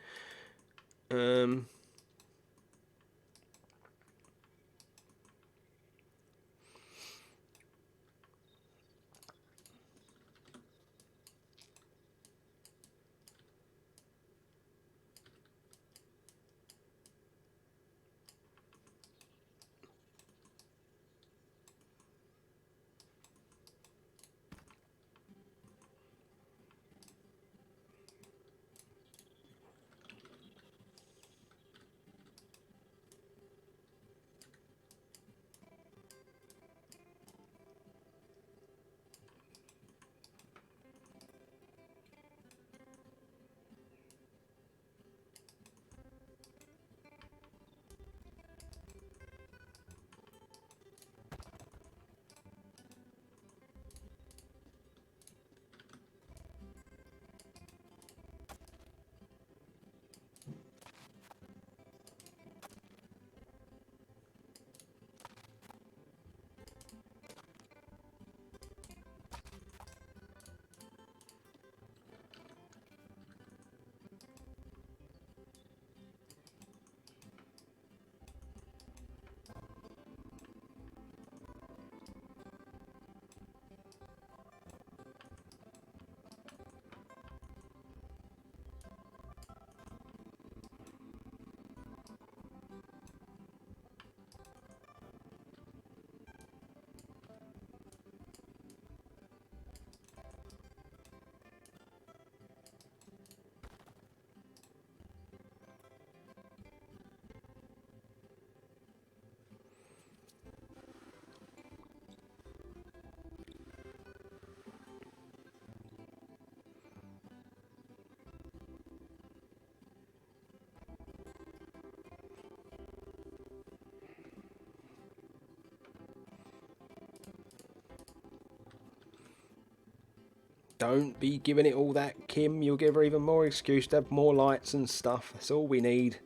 Don't be giving it all that, Kim. You'll give her even more excuse to have more lights and stuff. That's all we need.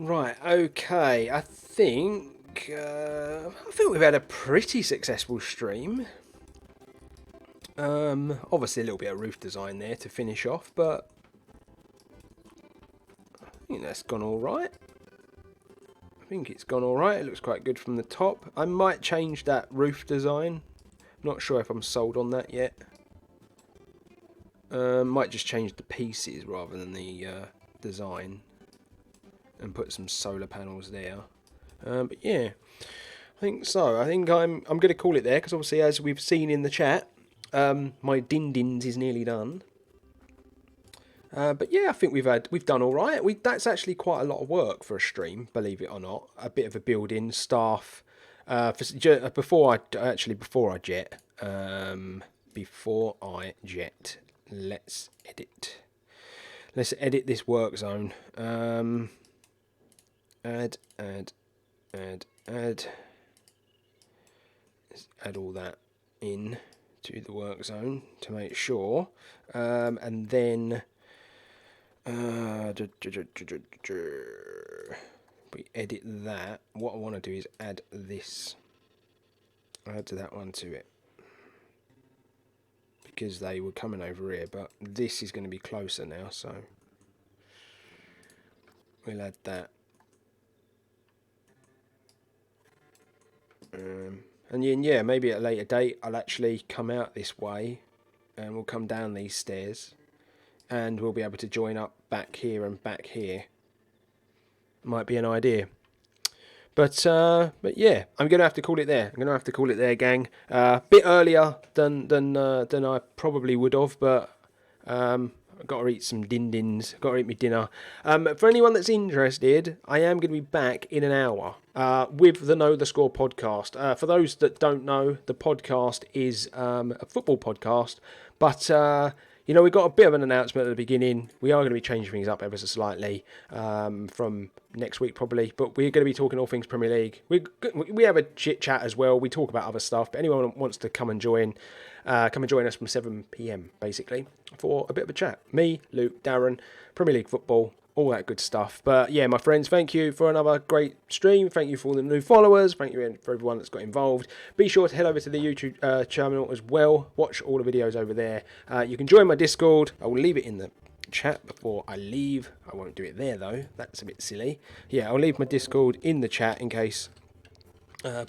Right, okay. I think we've had a pretty successful stream. Obviously a little bit of roof design there to finish off, but I think that's gone all right. I think it's gone all right. It looks quite good from the top. I might change that roof design. Not sure if I'm sold on that yet. Might just change the pieces rather than the design, and put some solar panels there. But yeah, I think so. I think I'm going to call it there, because obviously, as we've seen in the chat, my din-dins is nearly done. But yeah, I think we've done all right. That's actually quite a lot of work for a stream, believe it or not. A bit of a build-in staff. Before I jet, let's edit. Let's edit this work zone. Add. Let's add all that in to the work zone to make sure. And then we edit that. What I want to do is add this. Add that one to it, because they were coming over here, but this is going to be closer now, so we'll add that. And yeah, maybe at a later date I'll actually come out this way and we'll come down these stairs and we'll be able to join up back here and back here. Might be an idea. But yeah, I'm going to have to call it there. Gang. A bit earlier than I probably would have, but I've got to eat some din-dins. Got to eat my dinner. For anyone that's interested, I am going to be back in an hour with the Know the Score podcast. For those that don't know, the podcast is a football podcast, but we've got a bit of an announcement at the beginning. We are going to be changing things up ever so slightly from next week probably, but we're going to be talking all things Premier League. We have a chit chat as well. We talk about other stuff, but anyone wants to come and join us from 7 p.m. basically for a bit of a chat. Me, Luke, Darren, Premier League football, all that good stuff. But yeah, my friends, thank you for another great stream. Thank you for all the new followers. Thank you for everyone that's got involved. Be sure to head over to the YouTube channel as well. Watch all the videos over there. You can join my Discord. I will leave it in the chat before I leave. I won't do it there though. That's a bit silly. Yeah, I'll leave my Discord in the chat in case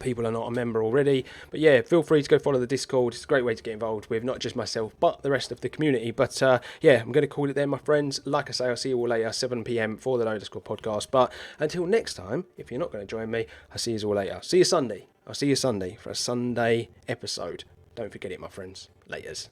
people are not a member already. But yeah, feel free to go follow the Discord. It's a great way to get involved with not just myself but the rest of the community. But yeah, I'm going to call it there, my friends. Like I say, I'll see you all later, 7 p.m. for the Know the Score podcast. But until next time, if you're not going to join me, I'll see you all later. See you Sunday. I'll see you Sunday for a Sunday episode. Don't forget it, my friends. Laters.